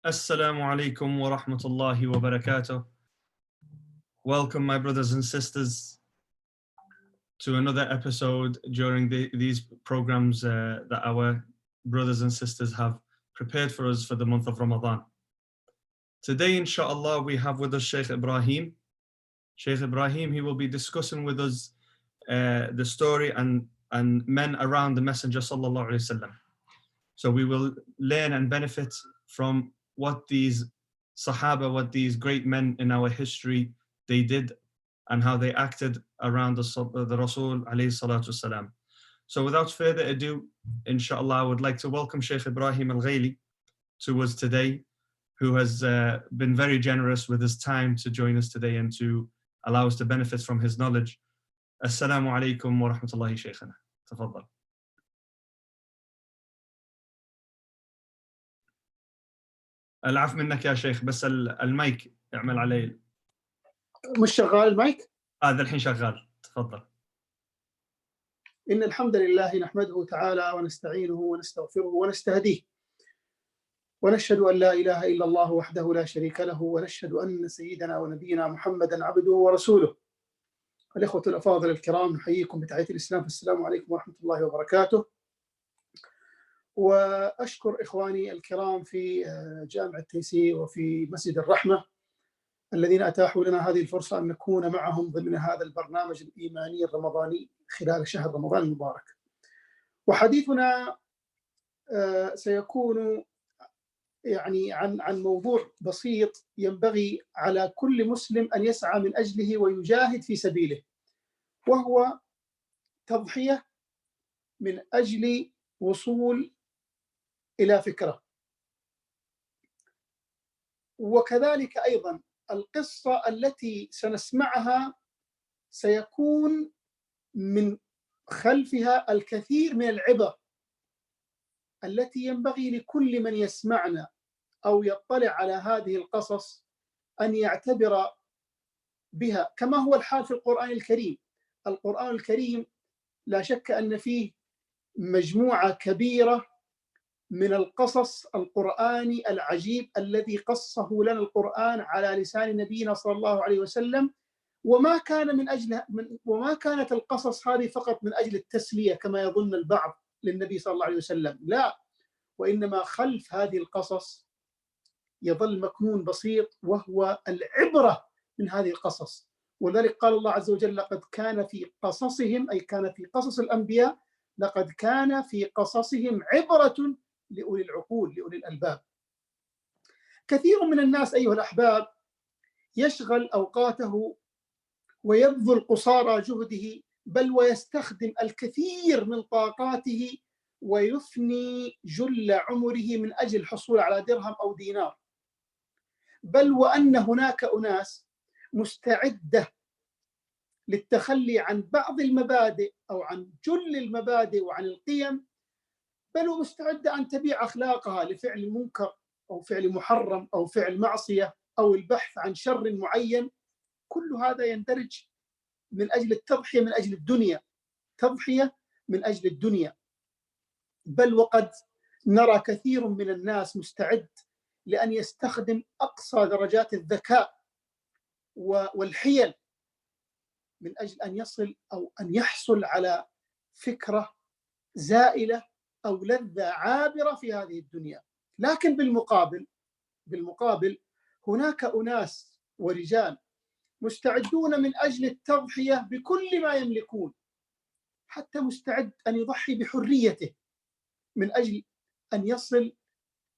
Assalamu alaikum wa rahmatullahi wa barakatuh. Welcome, my brothers and sisters, to another episode during these programs that our brothers and sisters have prepared for us for the month of Ramadan. Today, inshallah, we have with us Sheikh Ibrahim. Sheikh Ibrahim, he will be discussing with us the story and men around the Messenger sallallahu alaihi wasallam. So we will learn and benefit from what these Sahaba, what these great men in our history, they did and how they acted around the Rasul alayhi salatu wasalam. So without further ado, inshallah, I would like to welcome Sheikh Ibrahim Alghayli to us today, who has been very generous with his time to join us today and to allow us to benefit from his knowledge. Assalamu alaikum wa rahmatullahi shaykhana. Tafaddal. العفو منك يا شيخ، بس المايك اعمل عليه. مش شغال المايك؟ هذا الحين شغال، تفضل. إن الحمد لله نحمده تعالى ونستعينه ونستغفره ونستهديه، ونشهد أن لا إله إلا الله وحده لا شريك له، ونشهد أن سيدنا ونبينا محمدا عبده ورسوله. الإخوة الأفاضل الكرام، نحييكم بتحية الإسلام، فالسلام عليكم ورحمة الله وبركاته. وأشكر إخواني الكرام في جامع التيسير وفي مسجد الرحمة الذين أتاحوا لنا هذه الفرصة أن نكون معهم ضمن هذا البرنامج الإيماني الرمضاني خلال شهر رمضان المبارك. وحديثنا سيكون يعني عن موضوع بسيط ينبغي على كل مسلم أن يسعى من أجله ويجاهد في سبيله، وهو تضحية من أجل وصول إلى فكرة. وكذلك أيضا القصة التي سنسمعها سيكون من خلفها الكثير من العبر التي ينبغي لكل من يسمعنا أو يطلع على هذه القصص أن يعتبر بها، كما هو الحال في القرآن الكريم. القرآن الكريم لا شك أن فيه مجموعة كبيرة من القصص القرآني العجيب الذي قصه لنا القرآن على لسان نبينا صلى الله عليه وسلم، وما كانت القصص هذه فقط من أجل التسلية كما يظن البعض للنبي صلى الله عليه وسلم، لا، وإنما خلف هذه القصص يظل مكنون بسيط وهو العبرة من هذه القصص. ولذلك قال الله عز وجل: لقد كان في قصصهم، أي كان في قصص الأنبياء، لقد كان في قصصهم عبرة لأولي العقول، لأولي الألباب. كثير من الناس أيها الأحباب يشغل أوقاته ويبذل قصارى جهده، بل ويستخدم الكثير من طاقاته ويفني جل عمره من أجل الحصول على درهم أو دينار، بل وأن هناك أناس مستعدة للتخلي عن بعض المبادئ أو عن جل المبادئ وعن القيم، بل ومستعدة أن تبيع أخلاقها لفعل منكر أو فعل محرم أو فعل معصية أو البحث عن شر معين. كل هذا يندرج من أجل التضحية من أجل الدنيا، تضحية من أجل الدنيا. بل وقد نرى كثير من الناس مستعد لأن يستخدم أقصى درجات الذكاء والحيل من أجل أن يصل أو أن يحصل على فكرة زائلة أو لذة عابرة في هذه الدنيا. لكن بالمقابل هناك أناس ورجال مستعدون من أجل التضحية بكل ما يملكون، حتى مستعد أن يضحي بحريته من أجل أن يصل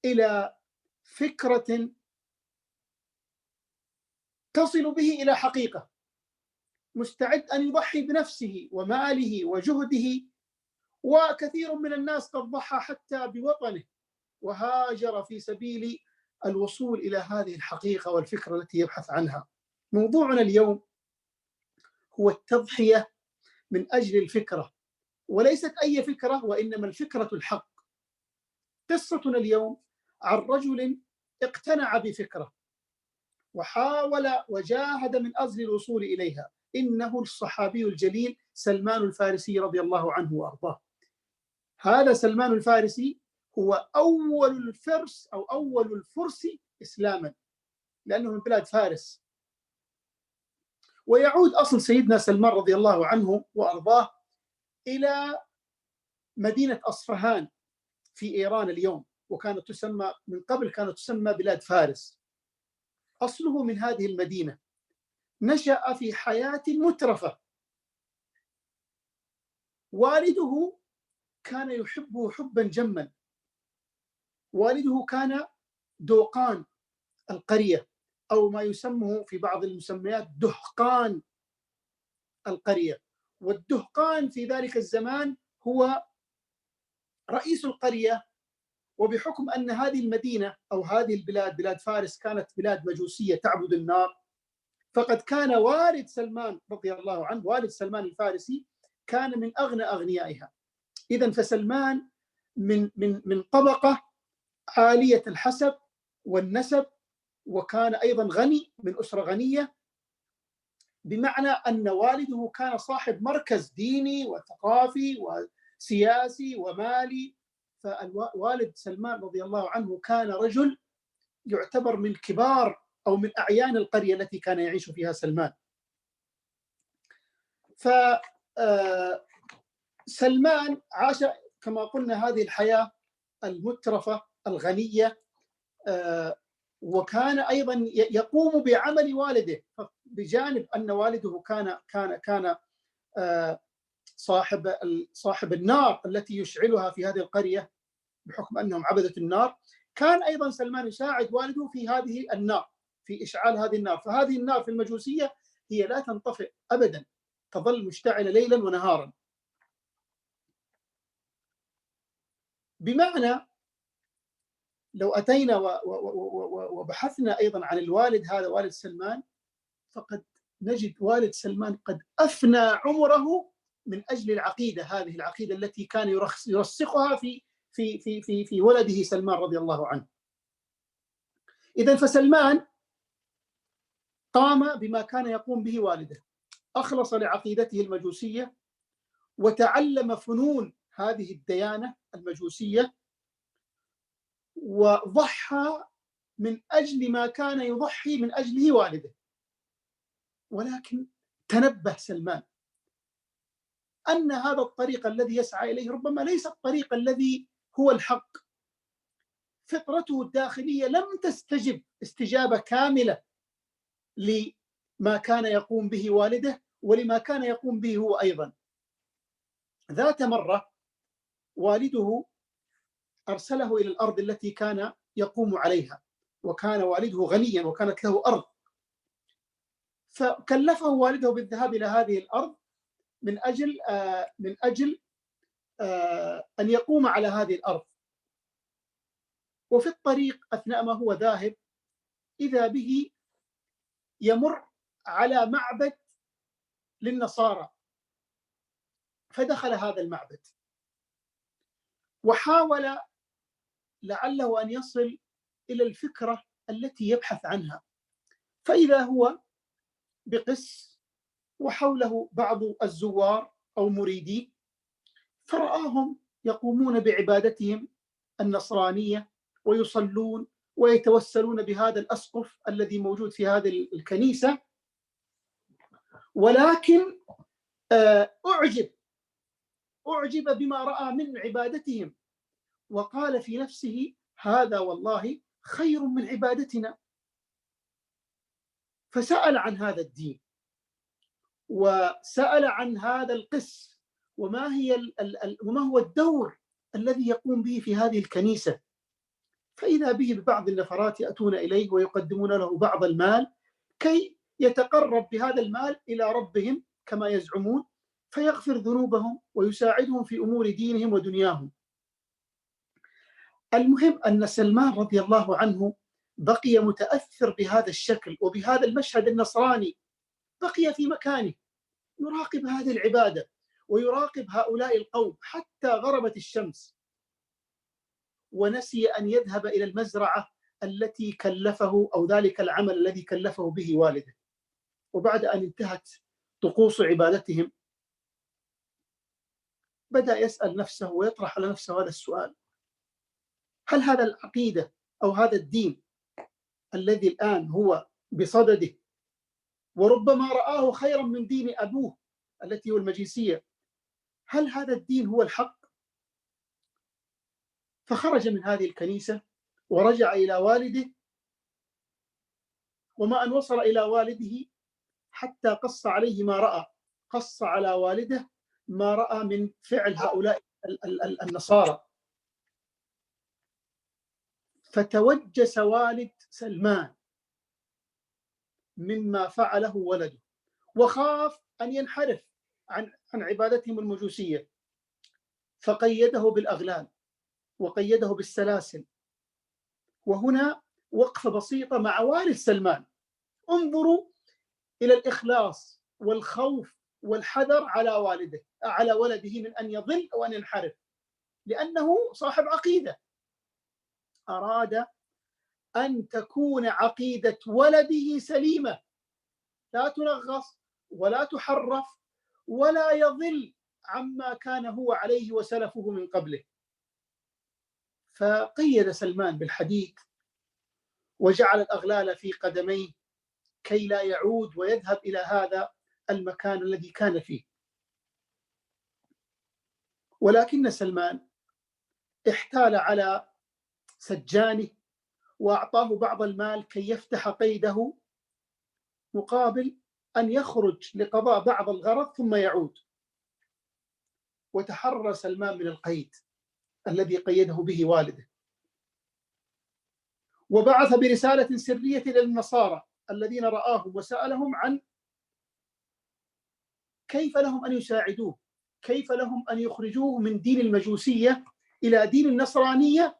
إلى فكرة تصل به إلى حقيقة، مستعد أن يضحي بنفسه وماله وجهده. وكثير من الناس قد ضحى حتى بوطنه وهاجر في سبيل الوصول إلى هذه الحقيقة والفكرة التي يبحث عنها. موضوعنا اليوم هو التضحية من أجل الفكرة، وليست أي فكرة وإنما الفكرة الحق. قصتنا اليوم عن رجل اقتنع بفكرة وحاول وجاهد من أجل الوصول إليها، إنه الصحابي الجليل سلمان الفارسي رضي الله عنه وأرضاه. هذا سلمان الفارسي هو أول الفرس أو أول الفرس إسلاما، لأنه من بلاد فارس. ويعود أصل سيدنا سلمان رضي الله عنه وأرضاه إلى مدينة أصفهان في إيران اليوم، وكانت تسمى من قبل كانت تسمى بلاد فارس. أصله من هذه المدينة. نشأ في حياة مترفة. والده كان يحبه حبا جما. والده كان دوقان القرية، أو ما يسمه في بعض المسميات دهقان القرية. والدهقان في ذلك الزمان هو رئيس القرية. وبحكم أن هذه المدينة أو هذه البلاد بلاد فارس كانت بلاد مجوسية تعبد النار، فقد كان والد سلمان رضي الله عنه، والد سلمان الفارسي، كان من أغنى أغنيائها. إذن فسلمان من طبقة عالية الحسب والنسب، وكان أيضا غني من أسرة غنية، بمعنى أن والده كان صاحب مركز ديني وثقافي وسياسي ومالي. فالوالد سلمان رضي الله عنه كان رجل يعتبر من كبار أو من أعيان القرية التي كان يعيش فيها سلمان. فسلمان عاش كما قلنا هذه الحياة المترفة الغنية، وكان أيضا يقوم بعمل والده، بجانب أن والده كان صاحب النار التي يشعلها في هذه القرية بحكم أنهم عبدة النار. كان أيضا سلمان يساعد والده في هذه النار، في إشعال هذه النار. فهذه النار في المجوسية هي لا تنطفئ أبدا، تظل مشتعلة ليلا ونهارا. بمعنى لو أتينا وبحثنا أيضا عن الوالد هذا والد سلمان، فقد نجد والد سلمان قد أفنى عمره من أجل العقيدة، هذه العقيدة التي كان يرسخها في ولده سلمان رضي الله عنه. إذن فسلمان قام بما كان يقوم به والده، أخلص لعقيدته المجوسية وتعلم فنون هذه الديانة المجوسية، وضحى من أجل ما كان يضحي من أجله والده. ولكن تنبه سلمان أن هذا الطريق الذي يسعى إليه ربما ليس الطريق الذي هو الحق. فطرته الداخلية لم تستجب استجابة كاملة لما كان يقوم به والده ولما كان يقوم به هو أيضا. ذات مرة والده أرسله إلى الأرض التي كان يقوم عليها، وكان والده غنيا وكانت له أرض، فكلفه والده بالذهاب إلى هذه الأرض من أجل أن يقوم على هذه الأرض. وفي الطريق أثناء ما هو ذاهب إذا به يمر على معبد للنصارى، فدخل هذا المعبد وحاول لعله أن يصل إلى الفكرة التي يبحث عنها، فإذا هو بقس وحوله بعض الزوار أو مريدي، فرآهم يقومون بعبادتهم النصرانية ويصلون ويتوسلون بهذا الأسقف الذي موجود في هذه الكنيسة. ولكن أعجب بما رأى من عبادتهم، وقال في نفسه هذا والله خير من عبادتنا. فسأل عن هذا الدين وسأل عن هذا القس وما هو الدور الذي يقوم به في هذه الكنيسة. فإذا به ببعض النفرات يأتون إليه ويقدمون له بعض المال كي يتقرب بهذا المال إلى ربهم كما يزعمون، فيغفر ذنوبهم ويساعدهم في أمور دينهم ودنياهم. المهم أن سلمان رضي الله عنه بقي متأثر بهذا الشكل وبهذا المشهد النصراني، بقي في مكانه يراقب هذه العبادة ويراقب هؤلاء القوم حتى غربت الشمس، ونسي أن يذهب إلى المزرعة التي كلفه أو ذلك العمل الذي كلفه به والده. وبعد أن انتهت طقوس عبادتهم بدأ يسأل نفسه ويطرح على نفسه هذا السؤال: هل هذا العقيدة أو هذا الدين الذي الآن هو بصدده وربما رآه خيرا من دين أبوه التي هو المجيسية، هل هذا الدين هو الحق؟ فخرج من هذه الكنيسة ورجع إلى والده، وما أن وصل إلى والده حتى قص عليه ما رأى، قص على والده ما رأى من فعل هؤلاء النصارى. فتوجس والد سلمان مما فعله ولده، وخاف أن ينحرف عن عبادتهم المجوسية، فقيده بالأغلال وقيده بالسلاسل. وهنا وقفة بسيطة مع والد سلمان، انظروا إلى الإخلاص والخوف والحذر على ولده من أن يضل أو أن ينحرف، لأنه صاحب عقيدة، أراد أن تكون عقيدة ولده سليمة، لا تنغص ولا تحرف ولا يضل عما كان هو عليه وسلفه من قبله. فقيد سلمان بالحديد وجعل الأغلال في قدميه كي لا يعود ويذهب إلى هذا المكان الذي كان فيه. ولكن سلمان احتال على سجانه وأعطاه بعض المال كي يفتح قيده مقابل أن يخرج لقضاء بعض الغرض ثم يعود. وتحرر سلمان من القيد الذي قيده به والده، وبعث برسالة سرية إلى النصارى الذين رآهم وسألهم عن كيف لهم أن يساعدوه، كيف لهم أن يخرجوه من دين المجوسية إلى دين النصرانية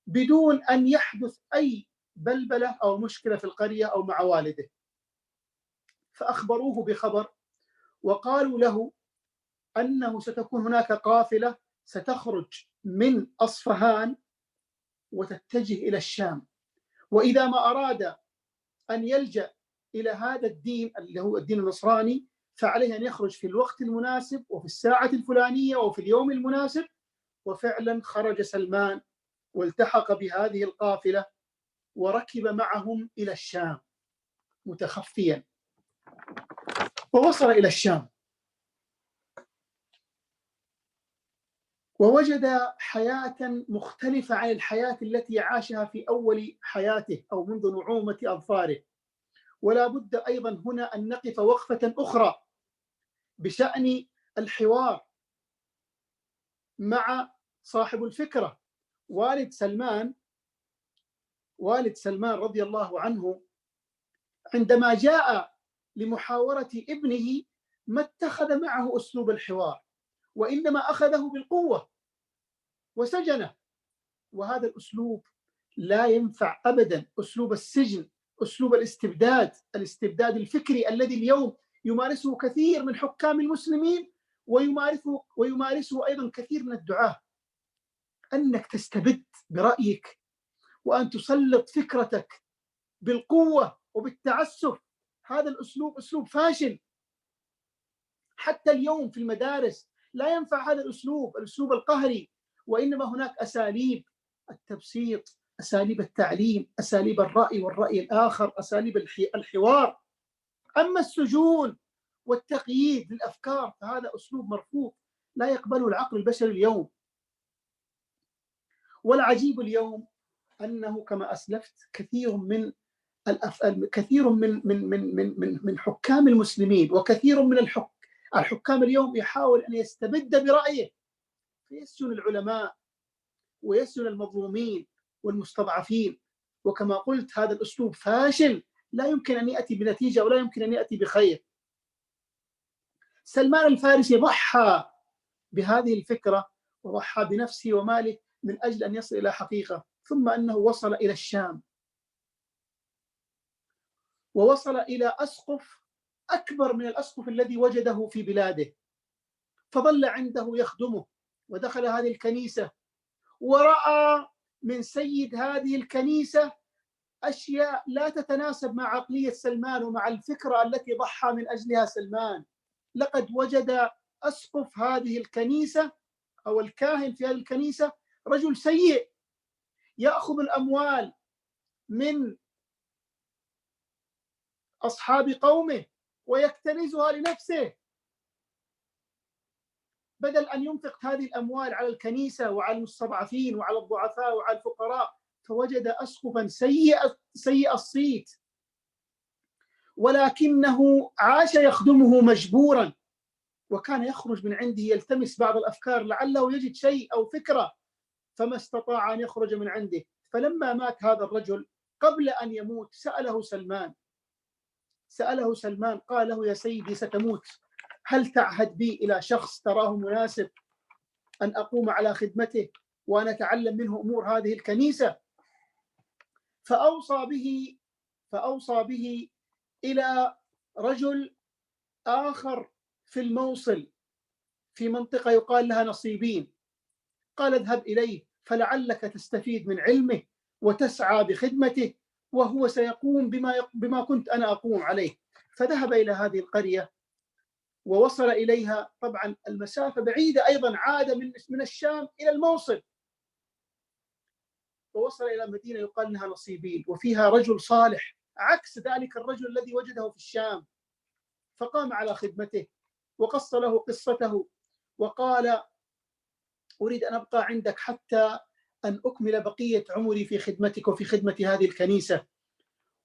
بدون أن يحدث أي بلبلة أو مشكلة في القرية أو مع والده. فأخبروه بخبر وقالوا له أنه ستكون هناك قافلة ستخرج من أصفهان وتتجه إلى الشام، وإذا ما أراد أن يلجأ إلى هذا الدين اللي هو الدين النصراني فعليه أن يخرج في الوقت المناسب وفي الساعة الفلانية وفي اليوم المناسب. وفعلا خرج سلمان والتحق بهذه القافلة وركب معهم إلى الشام متخفيا، ووصل إلى الشام ووجد حياة مختلفة عن الحياة التي عاشها في أول حياته أو منذ نعومة أظفاره. ولا بد أيضا هنا أن نقف وقفة أخرى بشأن الحوار مع صاحب الفكرة. والد سلمان رضي الله عنه عندما جاء لمحاورة ابنه ما اتخذ معه أسلوب الحوار، وإنما أخذه بالقوة وسجنه. وهذا الأسلوب لا ينفع أبدا، أسلوب السجن، أسلوب الاستبداد الفكري الذي اليوم يمارسه كثير من حكام المسلمين ويمارسه أيضا كثير من الدعاة، أنك تستبد برأيك وأن تسلط فكرتك بالقوة وبالتعسف. هذا الأسلوب أسلوب فاشل، حتى اليوم في المدارس لا ينفع هذا الأسلوب القهري، وإنما هناك أساليب التبسيط، أساليب التعليم، أساليب الرأي والرأي الآخر، أساليب الحوار. أما السجون والتقييد للأفكار فهذا أسلوب مرفوض لا يقبله العقل البشري اليوم. والعجيب اليوم أنه كما أسلفت كثير من من حكام المسلمين وكثير من الحكام اليوم يحاول أن يستبد برأيه، فيسجن العلماء ويسجن المظلومين والمستضعفين. وكما قلت هذا الأسلوب فاشل، لا يمكن أن يأتي بنتيجة ولا يمكن أن يأتي بخير. سلمان الفارسي ضحى بهذه الفكرة وضحى بنفسه وماله من أجل أن يصل إلى حقيقة، ثم أنه وصل إلى الشام ووصل إلى أسقف أكبر من الأسقف الذي وجده في بلاده، فظل عنده يخدمه، ودخل هذه الكنيسة ورأى من سيد هذه الكنيسة أشياء لا تتناسب مع عقلية سلمان ومع الفكرة التي ضحى من أجلها سلمان. لقد وجد أسقف هذه الكنيسة أو الكاهن في هذه الكنيسة رجل سيء يأخذ الأموال من أصحاب قومه ويكتنزها لنفسه، بدل أن ينفق هذه الأموال على الكنيسة وعلى المستضعفين وعلى الضعفاء وعلى الفقراء، فوجد أسقفا سيء الصيت، ولكنه عاش يخدمه مجبورا، وكان يخرج من عنده يلتمس بعض الأفكار لعله يجد شيء أو فكرة، فما استطاع أن يخرج من عنده. فلما مات هذا الرجل قبل أن يموت سأله سلمان قال له: يا سيدي ستموت، هل تعهد بي إلى شخص تراه مناسب أن أقوم على خدمته وأن أتعلم منه أمور هذه الكنيسة؟ فأوصى به إلى رجل آخر في الموصل في منطقة يقال لها نصيبين، قال: اذهب إليه فلعلك تستفيد من علمه وتسعى بخدمته، وهو سيقوم بما كنت أنا أقوم عليه. فذهب إلى هذه القرية ووصل إليها، طبعا المسافة بعيدة أيضا، عاد من الشام إلى الموصل، ووصل إلى مدينة يقال لها نصيبين، وفيها رجل صالح عكس ذلك الرجل الذي وجده في الشام، فقام على خدمته وقص له قصته وقال: أريد أن أبقى عندك حتى أن أكمل بقية عمري في خدمتك وفي خدمة هذه الكنيسة،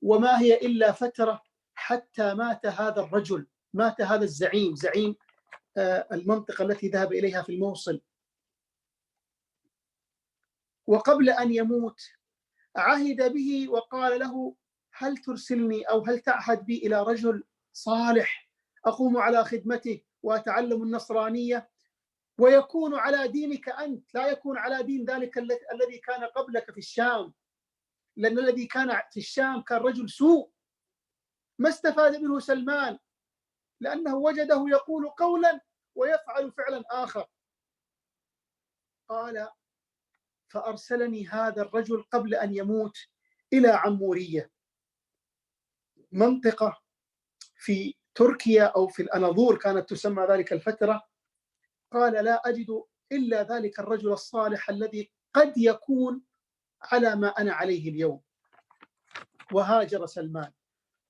وما هي إلا فترة حتى مات هذا الرجل، مات هذا زعيم المنطقة التي ذهب إليها في الموصل. وقبل أن يموت عهد به وقال له: هل ترسلني أو هل تعهد بي إلى رجل صالح أقوم على خدمته وأتعلم النصرانية ويكون على دينك أنت، لا يكون على دين ذلك الذي كان قبلك في الشام، لأن الذي كان في الشام كان رجل سوء ما استفاد منه سلمان، لأنه وجده يقول قولا ويفعل فعلا آخر. قال: فأرسلني هذا الرجل قبل أن يموت إلى عمورية، منطقة في تركيا أو في الأناضول كانت تسمى ذلك الفترة. قال: لا أجد إلا ذلك الرجل الصالح الذي قد يكون على ما أنا عليه اليوم. وهاجر سلمان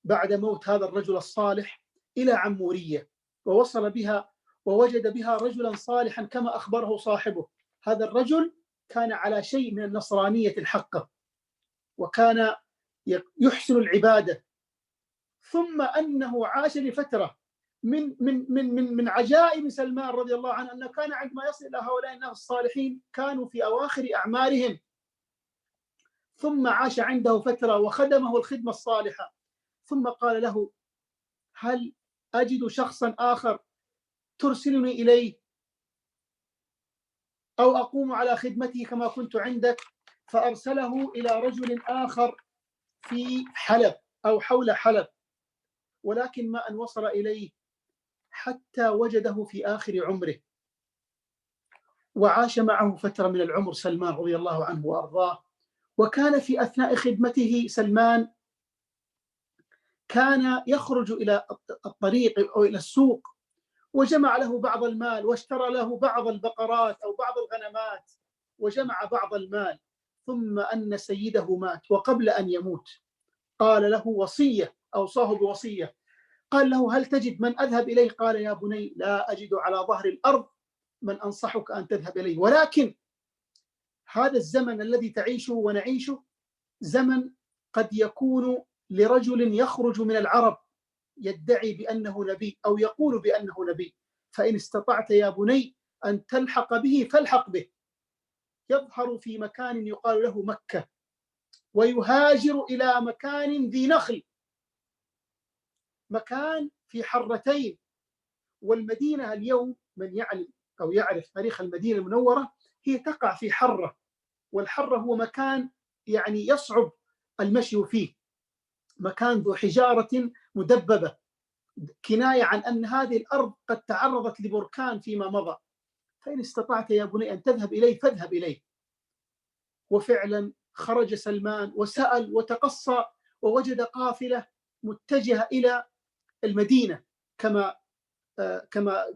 بعد موت هذا الرجل الصالح إلى عمورية، ووصل بها ووجد بها رجلا صالحا كما أخبره صاحبه. هذا الرجل كان على شيء من النصرانية الحقة، وكان يحسن العبادة، ثم أنه عاش لفترة. من عجائب سلمان رضي الله عنه أنه كان عندما يصل إلى هؤلاء الناس الصالحين كانوا في أواخر أعمارهم، ثم عاش عنده فترة وخدمه الخدمة الصالحة، ثم قال له: هل أجد شخصا آخر ترسلني إليه أو أقوم على خدمته كما كنت عندك؟ فأرسله إلى رجل آخر في حلب أو حول حلب، ولكن ما أن وصل إليه حتى وجده في آخر عمره، وعاش معه فترة من العمر سلمان رضي الله عنه وأرضاه. وكان في أثناء خدمته سلمان كان يخرج إلى الطريق أو إلى السوق، وجمع له بعض المال واشترى له بعض البقرات أو بعض الغنمات وجمع بعض المال. ثم أن سيده مات، وقبل أن يموت قال له وصية، أوصاه بوصية، قال له: هل تجد من أذهب إليه؟ قال: يا بني، لا أجد على ظهر الأرض من أنصحك أن تذهب إليه، ولكن هذا الزمن الذي تعيشه ونعيشه زمن قد يكون لرجل يخرج من العرب يدعي بأنه نبي أو يقول بأنه نبي، فإن استطعت يا بني أن تلحق به فالحق به. يظهر في مكان يقال له مكة، ويهاجر إلى مكان ذي نخل، مكان في حرتين. والمدينة اليوم من يعلم أو يعرف تاريخ المدينة المنورة هي تقع في حرة، والحرة هو مكان يعني يصعب المشي فيه، مكان ذو حجارة مدببة، كناية عن أن هذه الأرض قد تعرضت لبركان فيما مضى. فإن استطعت يا بني أن تذهب إليه فاذهب إليه. وفعلا خرج سلمان وسأل وتقصى، ووجد قافلة متجهة إلى المدينة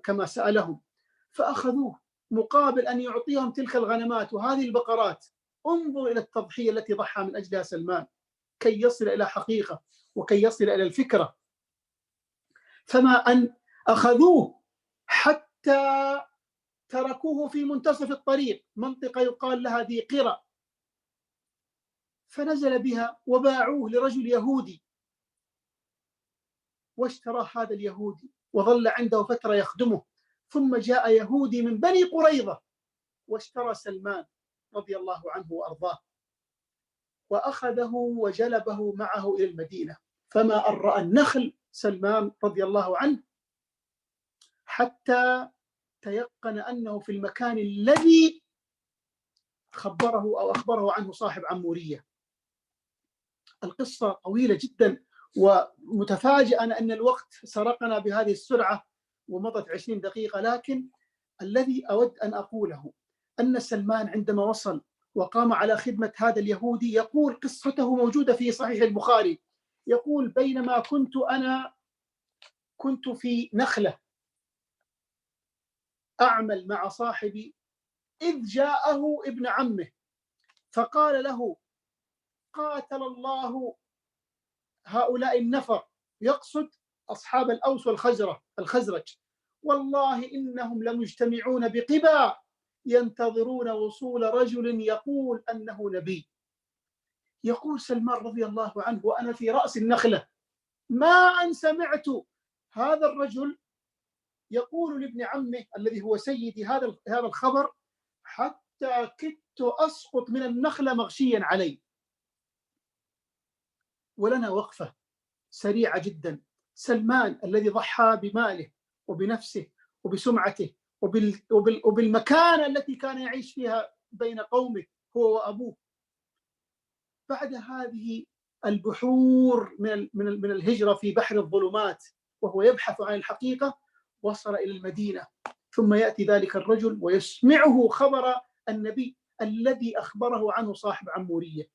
كما سألهم، فأخذوه مقابل أن يعطيهم تلك الغنمات وهذه البقرات. انظر إلى التضحية التي ضحى من أجلها سلمان كي يصل إلى حقيقة وكي يصل إلى الفكرة. فما أن أخذوه حتى تركوه في منتصف الطريق، منطقة يقال لها ذي قرى، فنزل بها وباعوه لرجل يهودي، واشتراه هذا اليهودي وظل عنده فترة يخدمه. ثم جاء يهودي من بني قريظة واشترى سلمان رضي الله عنه وأرضاه، وأخذه وجلبه معه إلى المدينة. فما أن رأى النخل سلمان رضي الله عنه حتى تيقن أنه في المكان الذي خبره أو أخبره عنه صاحب عمورية. القصة طويلة جدا ومتفاجئ أنا أن الوقت سرقنا بهذه السرعة ومضت 20 دقيقة، لكن الذي أود أن أقوله أن سلمان عندما وصل وقام على خدمة هذا اليهودي، يقول قصته موجودة في صحيح البخاري، يقول بينما كنت في نخلة أعمل مع صاحبي إذ جاءه ابن عمه فقال له قاتل الله هؤلاء النفر، يقصد أصحاب الأوس والخزرج، والله إنهم لمجتمعون بقباء ينتظرون وصول رجل يقول أنه نبي. يقول سلمان رضي الله عنه وأنا في رأس النخلة ما أن سمعت هذا الرجل يقول لابن عمه الذي هو سيدي هذا الخبر حتى كدت أسقط من النخلة مغشيا علي. ولنا وقفة سريعة جدا. سلمان الذي ضحى بماله وبنفسه وبسمعته وبالمكانة التي كان يعيش فيها بين قومه هو وأبوه، بعد هذه البحور من الهجرة في بحر الظلمات وهو يبحث عن الحقيقة، وصل إلى المدينة. ثم يأتي ذلك الرجل ويسمعه خبر النبي الذي أخبره عنه صاحب عمورية.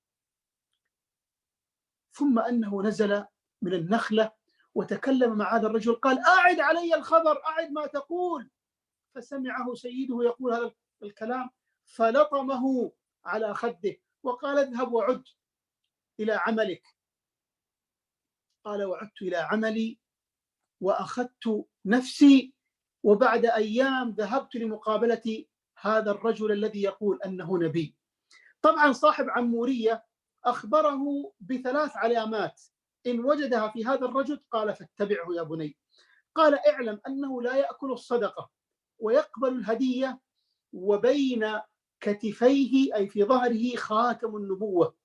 ثم أنه نزل من النخلة وتكلم مع هذا الرجل، قال أعد علي الخبر، أعد ما تقول. فسمعه سيده يقول هذا الكلام فلطمه على خده وقال اذهب وعد إلى عملك. قال وعدت إلى عملي وأخذت نفسي، وبعد أيام ذهبت لمقابلة هذا الرجل الذي يقول أنه نبي. طبعا صاحب عمورية أخبره ب3 علامات إن وجدها في هذا الرجل قال فاتبعه يا بني. قال اعلم أنه لا يأكل الصدقة ويقبل الهدية، وبين كتفيه أي في ظهره خاتم النبوة.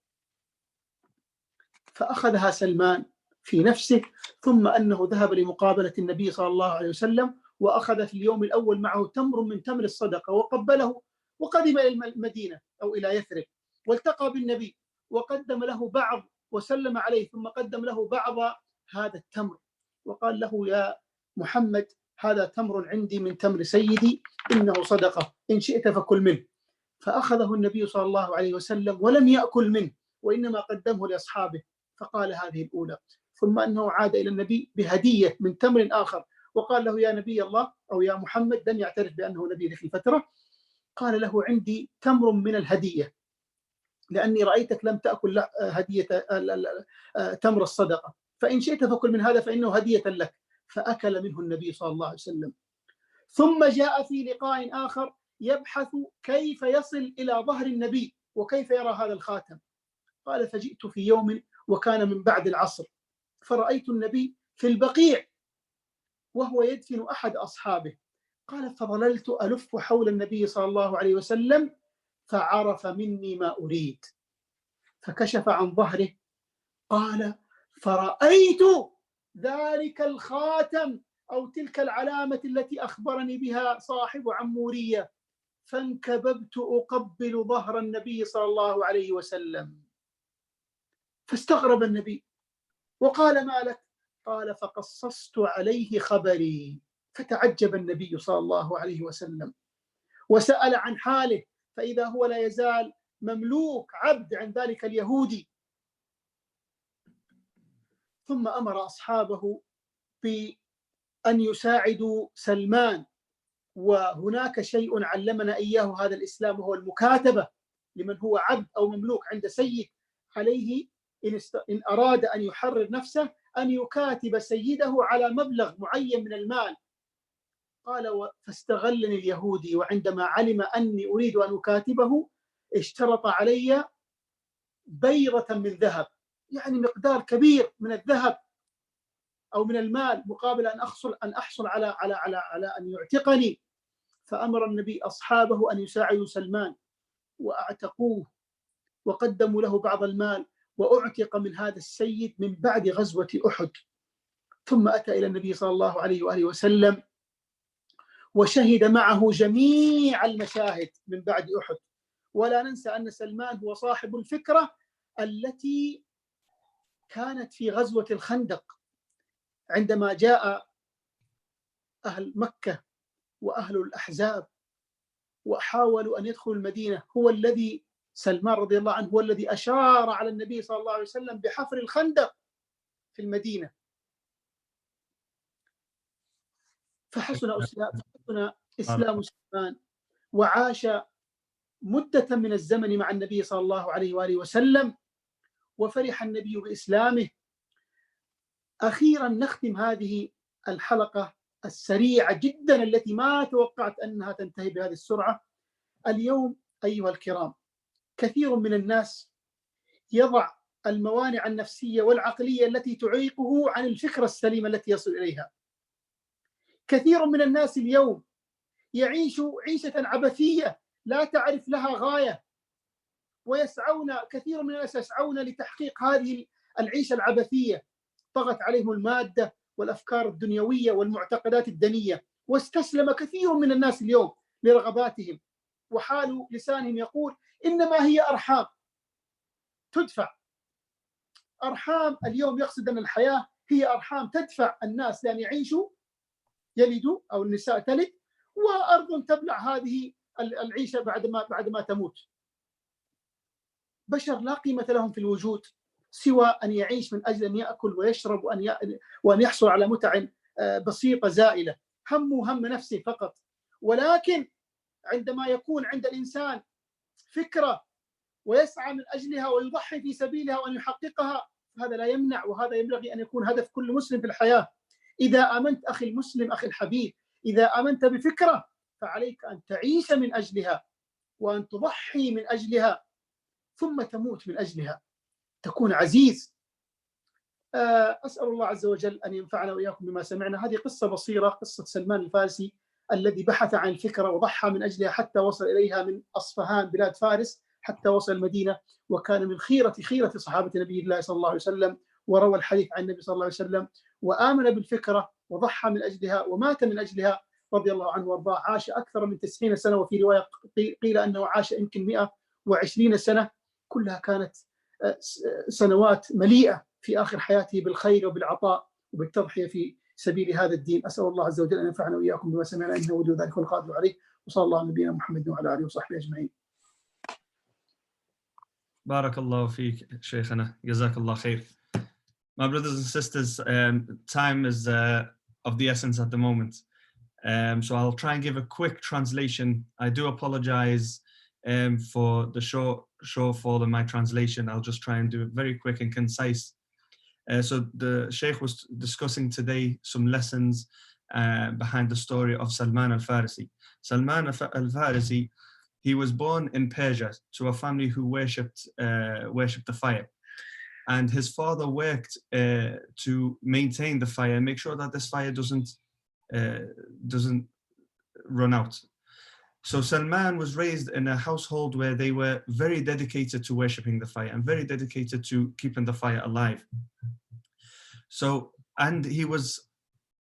فأخذها سلمان في نفسه، ثم أنه ذهب لمقابلة النبي صلى الله عليه وسلم وأخذ في اليوم الأول معه تمر من تمر الصدقة وقبله، وقدم إلى المدينة أو إلى يثرب والتقى بالنبي وقدم له بعض وسلم عليه، ثم قدم له بعض هذا التمر وقال له يا محمد هذا تمر عندي من تمر سيدي إنه صدقة إن شئت فكل منه. فأخذه النبي صلى الله عليه وسلم ولم يأكل منه وإنما قدمه لأصحابه فقال هذه الأولى. ثم أنه عاد إلى النبي بهدية من تمر آخر وقال له يا نبي الله أو يا محمد، لم يعترف بأنه نبي في فترة، قال له عندي تمر من الهدية لأني رأيتك لم تأكل هدية تمر الصدقة، فإن شئت فكل من هذا فإنه هدية لك. فأكل منه النبي صلى الله عليه وسلم. ثم جاء في لقاء آخر يبحث كيف يصل إلى ظهر النبي وكيف يرى هذا الخاتم. قال فجئت في يوم وكان من بعد العصر فرأيت النبي في البقيع وهو يدفن أحد أصحابه. قال فظللت ألف حول النبي صلى الله عليه وسلم فعرف مني ما أريد فكشف عن ظهره. قال فرأيت ذلك الخاتم أو تلك العلامة التي أخبرني بها صاحب عمورية، فانكببت أقبل ظهر النبي صلى الله عليه وسلم. فاستغرب النبي وقال ما لك؟ قال فقصصت عليه خبري. فتعجب النبي صلى الله عليه وسلم وسأل عن حاله، فإذا هو لا يزال مملوك عبد عند ذلك اليهودي. ثم أمر أصحابه بأن يساعدوا سلمان وهناك شيء علمنا إياه هذا الإسلام وهو المكاتبة لمن هو عبد أو مملوك عند سيد، عليه إن أراد أن يحرر نفسه أن يكاتب سيده على مبلغ معين من المال. قال فاستغلني اليهودي، وعندما علم أني أريد أن أكاتبه اشترط علي بيرة من ذهب، يعني مقدار كبير من الذهب أو من المال، مقابل أن أحصل على أن يعتقني. فأمر النبي أصحابه أن يساعدوا سلمان وأعتقوه وقدموا له بعض المال، وأعتق من هذا السيد من بعد غزوة أحد. ثم أتى إلى النبي صلى الله عليه وآله وسلم وشهد معه جميع المشاهد من بعد أحد. ولا ننسى أن سلمان هو صاحب الفكرة التي كانت في غزوة الخندق، عندما جاء أهل مكة وأهل الأحزاب وحاولوا أن يدخلوا المدينة، هو الذي سلمان رضي الله عنه هو الذي أشار على النبي صلى الله عليه وسلم بحفر الخندق في المدينة. فحسن إسلام سلمان، وعاش مدة من الزمن مع النبي صلى الله عليه وآله وسلم، وفرح النبي بإسلامه. أخيرا نختم هذه الحلقة السريعة جدا التي ما توقعت أنها تنتهي بهذه السرعة. اليوم أيها الكرام، كثير من الناس يضع الموانع النفسية والعقلية التي تعيقه عن الفكرة السليمة التي يصل إليها. كثير من الناس اليوم يعيش عيشة عبثية لا تعرف لها غاية، كثير من الناس يسعون لتحقيق هذه العيشة العبثية. طغت عليهم المادة والأفكار الدنيوية والمعتقدات الدنية، واستسلم كثير من الناس اليوم لرغباتهم، وحال لسانهم يقول إنما هي أرحام تدفع. أرحام اليوم يقصد أن الحياة هي أرحام تدفع الناس لأن يعيشوا، يلدوا أو النساء تلد، وأرض تبلع هذه العيشة بعد ما تموت. بشر لا قيمة لهم في الوجود سوى أن يعيش من أجل أن يأكل ويشرب وأن يحصل على متع بسيطة زائلة، همه هم نفسه فقط. ولكن عندما يكون عند الإنسان فكرة ويسعى من أجلها ويضحي في سبيلها وأن يحققها، هذا لا يمنع، وهذا ينبغي أن يكون هدف كل مسلم في الحياة. إذا آمنت أخي المسلم أخي الحبيب، إذا آمنت بفكرة فعليك أن تعيش من أجلها وأن تضحي من أجلها، ثم تموت من أجلها، تكون عزيز. أسأل الله عز وجل أن ينفعنا وإياكم بما سمعنا. هذه قصة بصيرة، قصة سلمان الفارسي الذي بحث عن الفكرة وضحى من أجلها حتى وصل إليها من أصفهان بلاد فارس حتى وصل المدينة، وكان من خيرة صحابة نبي الله صلى الله عليه وسلم، وروى الحديث عن النبي صلى الله عليه وسلم، وآمن بالفكرة وضحى من أجلها ومات من أجلها رضي الله عنه وارضاه. عاش أكثر من 90 سنة، وفي رواية قيل أنه عاش يمكن 120 سنة، كلها كانت سنوات مليئة في آخر حياته بالخير وبالعطاء وبالتضحية في سبيل هذا الدين. أسأل الله عز وجل أن ينفعنا وإياكم بما سمعنا، إنه ولي ذلك والقادر عليه. وصلى الله على نبينا محمد وعلى آله وصحبه أجمعين. بارك الله فيك شيخنا, جزاك الله khair. My brothers and sisters, time is of the essence at the moment. So I'll try and give a quick translation. I do apologize for the shortfall in my translation. I'll just try and do it very quick and concise. So the Sheikh was discussing today some lessons behind the story of Salman al-Farisi. Salman al-Farisi, he was born in Persia to a family who worshipped the fire. And his father worked to maintain the fire and make sure that this fire doesn't run out. So Salman was raised in a household where they were very dedicated to worshipping the fire and very dedicated to keeping the fire alive. So, and he was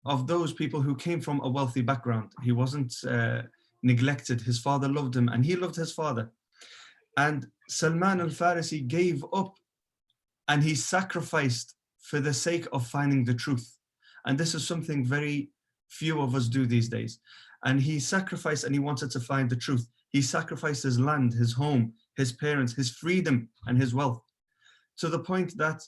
of those people who came from a wealthy background. He wasn't neglected. His father loved him and he loved his father. And Salman al-Farisi gave up and he sacrificed for the sake of finding the truth. And this is something very few of us do these days. And he sacrificed and he wanted to find the truth. He sacrificed his land, his home, his parents, his freedom, and his wealth, to the point that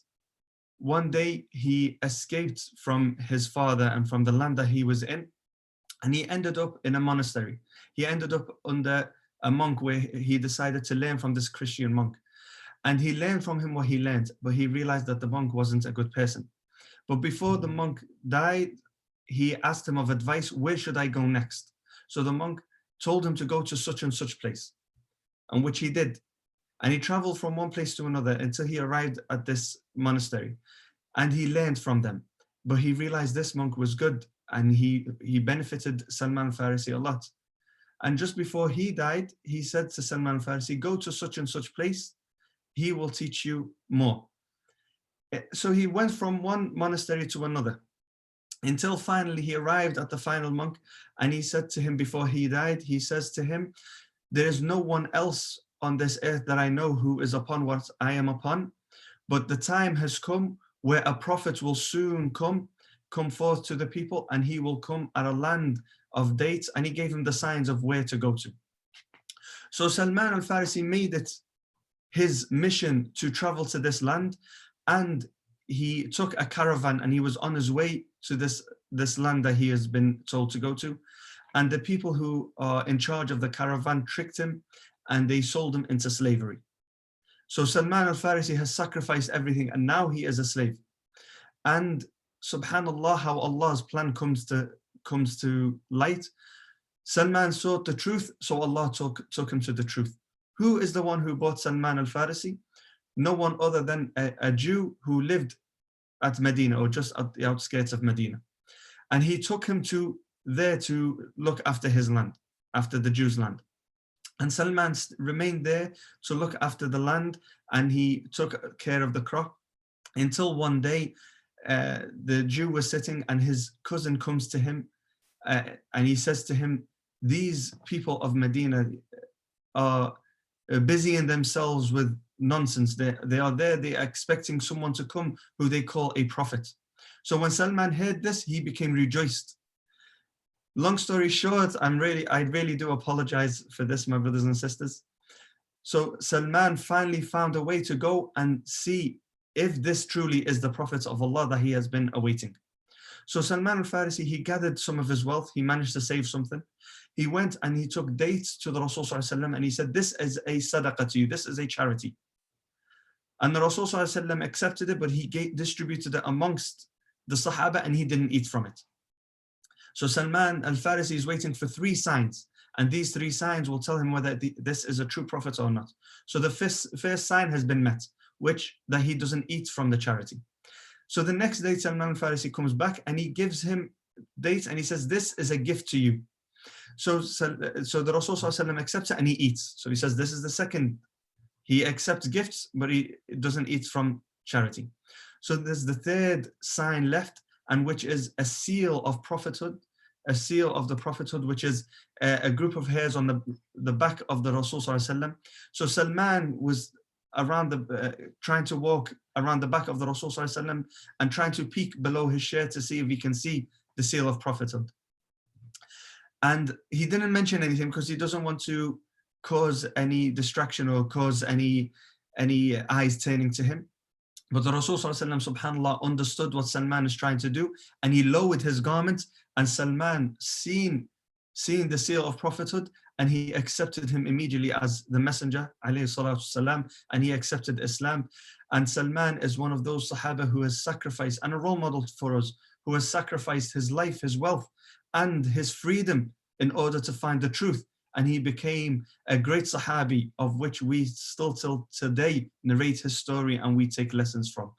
one day he escaped from his father and from the land that he was in. and he ended up in a monastery. He ended up under a monk where he decided to learn from this Christian monk. And he learned from him what he learned, but he realized that the monk wasn't a good person. But before the monk died, he asked him of advice, where should I go next? So the monk told him to go to such and such place, and which he did. And he traveled from one place to another until he arrived at this monastery, and he learned from them. But he realized this monk was good, and he benefited Salman al-Farisi a lot. And just before he died, he said to Salman al-Farisi, go to such and such place, he will teach you more. So he went from one monastery to another until finally he arrived at the final monk, and he said to him before he died, he says to him, there is no one else on this earth that I know who is upon what I am upon, but the time has come where a prophet will soon come forth to the people, and he will come at a land of dates, and he gave him the signs of where to go to. So Salman al-Farisi made it his mission to travel to this land, and he took a caravan and he was on his way to this land that he has been told to go to. And the people who are in charge of the caravan tricked him and they sold him into slavery. So Salman al-Farisi has sacrificed everything and now he is a slave. And subhanallah, how Allah's plan comes to light. Salman sought the truth, so Allah took him to the truth. Who is the one who bought Salman al-Farisi? No one other than a Jew who lived at Medina, or just at the outskirts of Medina. And he took him there to look after his land, after the Jews' land. And Salman remained there to look after the land, and he took care of the crop until one day the Jew was sitting and his cousin comes to him and he says to him, these people of Medina are busying themselves with nonsense. They are there, they are expecting someone to come who they call a prophet. So when Salman heard this, he became rejoiced. Long story short, I really do apologize for this, my brothers and sisters. So Salman finally found a way to go and see if this truly is the prophet of Allah that he has been awaiting. So Salman al-Farisi, he gathered some of his wealth, he managed to save something. He went and he took dates to the Rasul and he said, this is a sadaqah to you, this is a charity. And the Rasul accepted it, but he distributed it amongst the Sahaba and he didn't eat from it. So Salman al-Farisi is waiting for 3 signs, and these 3 signs will tell him whether this is a true prophet or not. So the first sign has been met, that he doesn't eat from the charity. So the next day Salman al-Farisi comes back and he gives him dates and he says, this is a gift to you. So the Rasul accepts it and he eats. So he says, this is the second. He accepts gifts, but he doesn't eat from charity. So there's the third sign left, and which is a seal of prophethood, a seal of the prophethood, which is a group of hairs on the back of the Rasul. So Salman was trying to walk around the back of the Rasul and trying to peek below his shirt to see if he can see the seal of prophethood. And he didn't mention anything because he doesn't want to cause any distraction or cause any eyes turning to him. But the Rasul subhanallah understood what Salman is trying to do, and he lowered his garment, and Salman seeing the seal of prophethood, and he accepted him immediately as the messenger alayhi salatu wasalam, and he accepted Islam. And Salman is one of those Sahaba who has sacrificed, and a role model for us, who has sacrificed his life, his wealth, and his freedom in order to find the truth. And he became a great Sahabi, of which we still till today narrate his story and we take lessons from.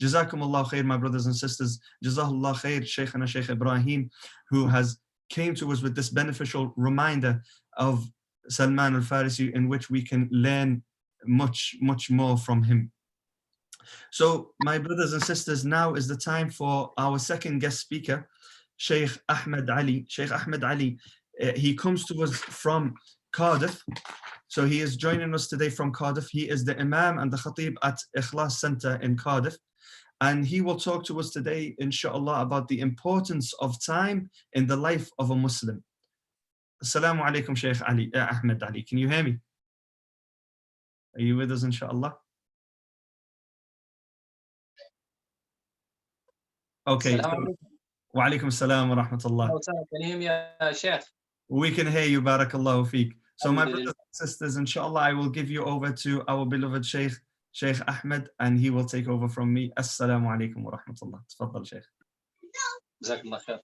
Jazakumullah khair, my brothers and sisters. Jazahullah khair, Shaykhana Sheikh Ibrahim, who has came to us with this beneficial reminder of Salman al-Farisi, in which we can learn much, much more from him. So, my brothers and sisters, now is the time for our second guest speaker, Sheikh Ahmed Ali. Sheikh Ahmed Ali, he comes to us from Cardiff. So he is joining us today from Cardiff. He is the Imam and the Khatib at Ikhlas Center in Cardiff. And he will talk to us today, inshallah, about the importance of time in the life of a Muslim. Assalamu alaikum, Sheikh Ahmed Ali. Can you hear me? Are you with us, inshallah? Okay. وعليكم السلام ورحمة الله. كريم يا شيخ. We can hear you, barakallahu feek. So my Alhamdulillah. brothers and sisters, inshallah, I will give you over to our beloved Sheikh Ahmed, and he will take over from me. Assalamu alaikum wa rahmatullah. تفضل Sheikh. جزاك الله خير.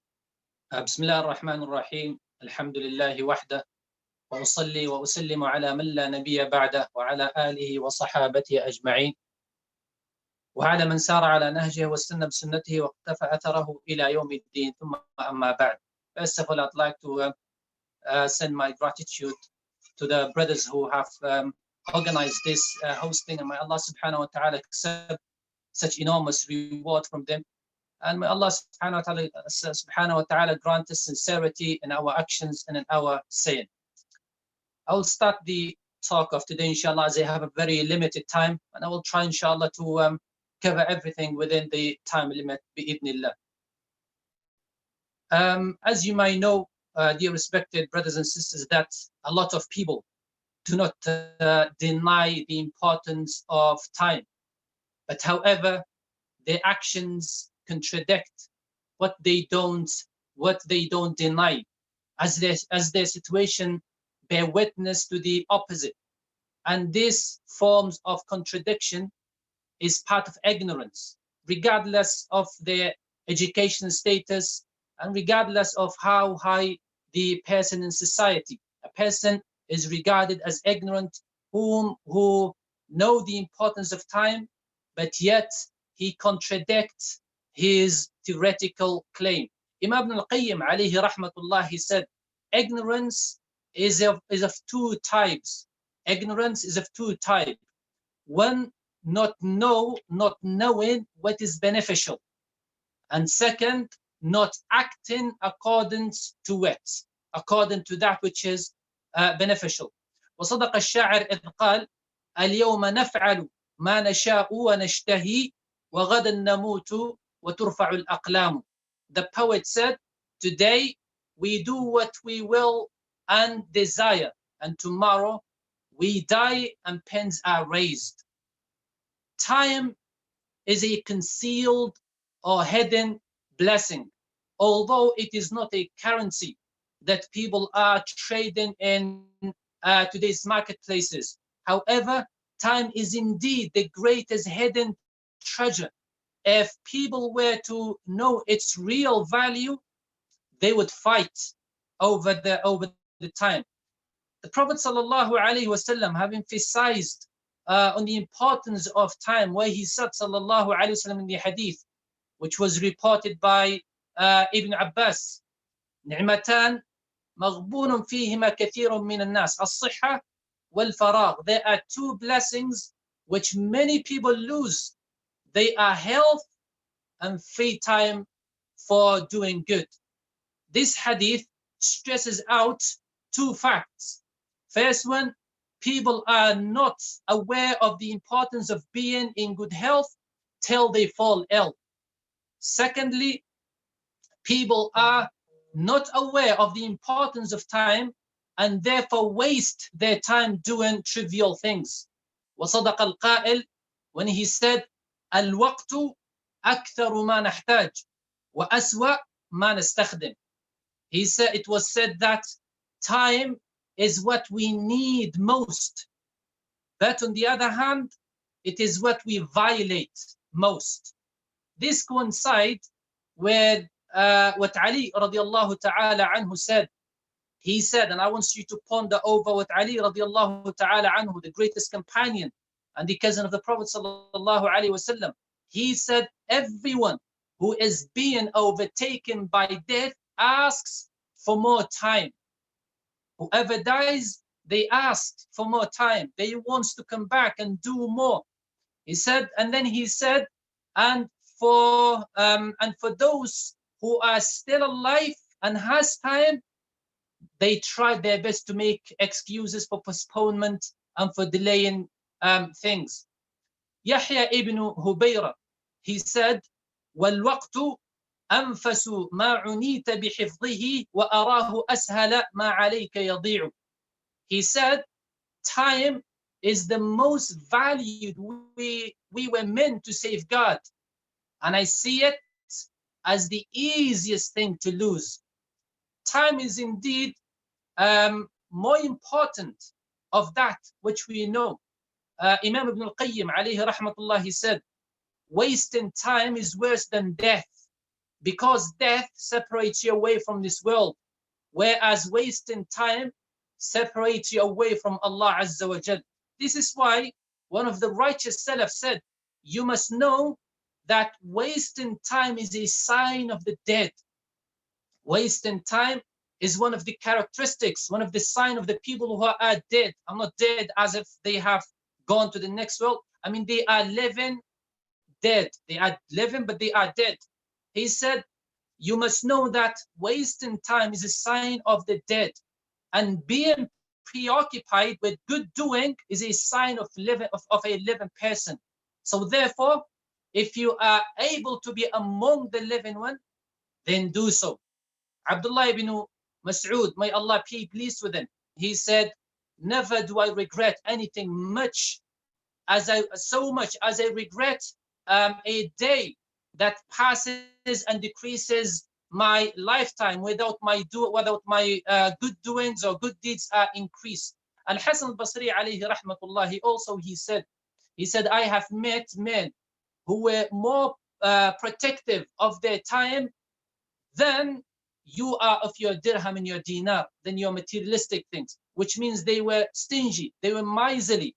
بسم الله الرحمن الرحيم. الحمد لله وحده وأصلي وأسلم على من لا نبي بعده وعلى آله وصحابته أجمعين وعلى من سار على نهجه واستنى بسنته واقتفى أثره إلى يوم الدين. ثم أما بعد. First of all, I'd like to send my gratitude to the brothers who have organized this hosting, and may Allah subhanahu wa ta'ala accept such enormous reward from them, and may Allah subhanahu wa ta'ala grant us sincerity in our actions and in our saying. I will start the talk of today inshallah, as I have a very limited time, and I will try inshallah to cover everything within the time limit bi'idhnillah. As you may know, dear respected brothers and sisters, that a lot of people do not deny the importance of time, but however, their actions contradict what they don't deny, as their situation bear witness to the opposite. And this forms of contradiction is part of ignorance, regardless of their education status and regardless of how high the person in society. A person is regarded as ignorant who know the importance of time, but yet he contradicts his theoretical claim. Imam Ibn al-Qayyim alayhi rahmatullah, he said, ignorance is of two types. Ignorance is of two types. One, not knowing what is beneficial. And second, not acting according to that which is beneficial. وصدق الشاعر إذ قال اليوم نفعل ما نشاء ونشتهي وغدا نموت وترفع الأقلام. The poet said, today we do what we will and desire, and tomorrow we die and pens are raised. Time is a concealed or hidden blessing, although it is not a currency that people are trading in today's marketplaces. However, time is indeed the greatest hidden treasure. If people were to know its real value, they would fight over the time. The Prophet ﷺ have emphasized on the importance of time, where he said ﷺ in the hadith, which was reported by Ibn Abbas, نعمتان مغبون فيهما كثير من الناس الصحة والفراغ. There are two blessings which many people lose. They are health and free time for doing good. This hadith stresses out two facts. First one, people are not aware of the importance of being in good health till they fall ill. Secondly, people are not aware of the importance of time and therefore waste their time doing trivial things. وصدق القائل, when he said, الوقت أكثر ما نحتاج وأسوأ ما نستخدم. He said, it was said that time is what we need most, but on the other hand, it is what we violate most. This coincides with what Ali radiallahu ta'ala anhu said. He said, and I want you to ponder over what Ali radiallahu ta'ala anhu, the greatest companion and the cousin of the Prophet sallallahu alaihi wasallam, he said, everyone who is being overtaken by death asks for more time. Whoever dies, they ask for more time. They want to come back and do more. He said, and then he said, and for those who are still alive and has time, they try their best to make excuses for postponement and for delaying things. Yahya ibn Hubayra, he said, وَالْوَقْتُ أَنْفَسُ مَا عُنِيتَ بِحِفْظِهِ وَأَرَاهُ أَسْهَلَ مَا عَلَيْكَ يَضِيعُ. He said, time is the most valued we were meant to safeguard. And I see it as the easiest thing to lose. Time is indeed more important of that which we know. Imam Ibn al-Qayyim alayhi rahmatullah, he said, wasting time is worse than death, because death separates you away from this world, whereas wasting time separates you away from Allah Azza wa Jal. This is why one of the righteous Salaf said, you must know that wasting time is a sign of the dead. Wasting time is one of the characteristics, one of the sign of the people who are dead. I'm not dead as if they have gone to the next world. I mean, they are living dead. They are living, but they are dead. He said, you must know that wasting time is a sign of the dead, and being preoccupied with good doing is a sign of a living person. So therefore, if you are able to be among the living one, then do so. Abdullah ibn Mas'ud, may Allah be pleased with him, he said, never do I regret anything so much as I regret a day that passes and decreases my lifetime without my good doings or good deeds are increased. And Hasan al-Basri alayhi rahmatullah, he said, I have met men who were more protective of their time than you are of your dirham and your dinar, than your materialistic things, which means they were stingy, they were miserly.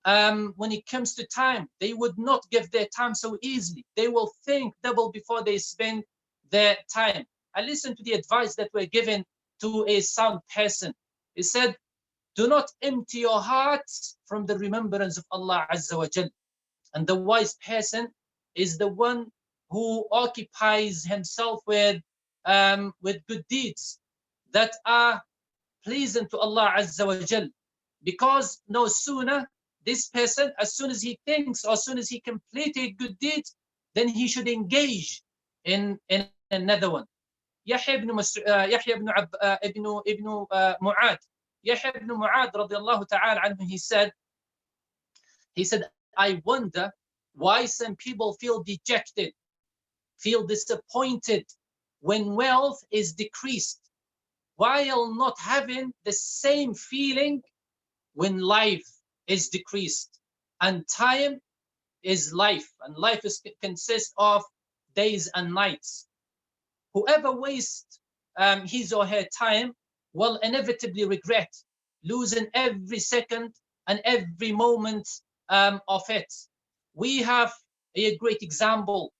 When it comes to time, they would not give their time so easily. They will think double before they spend their time. I listened to the advice that were given to a sound person. He said, do not empty your hearts from the remembrance of Allah Azza wa Jal. And the wise person is the one who occupies himself with good deeds that are pleasing to Allah Azza wa Jal. Because no sooner this person, as soon as he thinks, or as soon as he completed good deeds, then he should engage in another one. Yahya ibn Mu'ad radiyallahu ta'ala anhu, he said, I wonder why some people feel dejected, feel disappointed when wealth is decreased, while not having the same feeling when life is decreased. And time is life, and life consists of days and nights. Whoever wastes his or her time will inevitably regret losing every second and every moment of it. We have a great example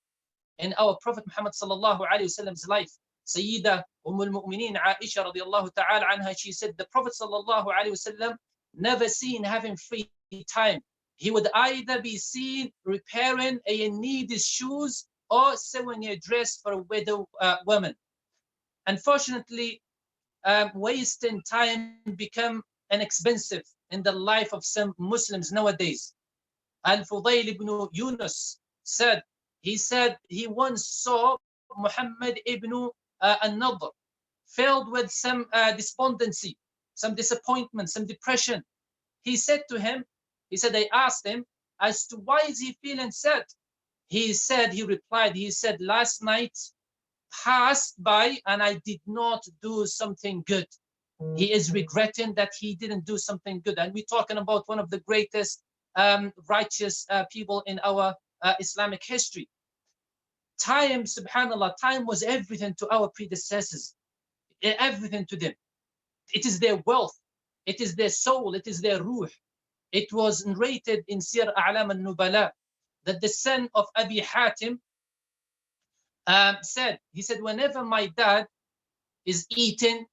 in our Prophet Muhammad sallallahu alaihi wasallam's life. Sayyida al-Mu'mineen Aisha radiyallahu ta'ala anha, she said the Prophet sallallahu alaihi wasallam never seen having free time. He would either be seen repairing a needy shoes or sewing a dress for a widow woman. Unfortunately, wasting time become inexpensive in the life of some Muslims nowadays. Al-Fudayl ibn Yunus said he once saw Muhammad ibn al-Nadr filled with some despondency, some disappointment, some depression. I asked him as to why is he feeling sad. He replied, last night passed by and I did not do something good. He is regretting that he didn't do something good. And we're talking about one of the greatest righteous people in our Islamic history. Time, subhanAllah, time was everything to our predecessors, everything to them. It is their wealth, it is their soul, it is their ruh. It was narrated in Sir A'lam al-Nubala that the son of Abi Hatim said, whenever my dad is eating,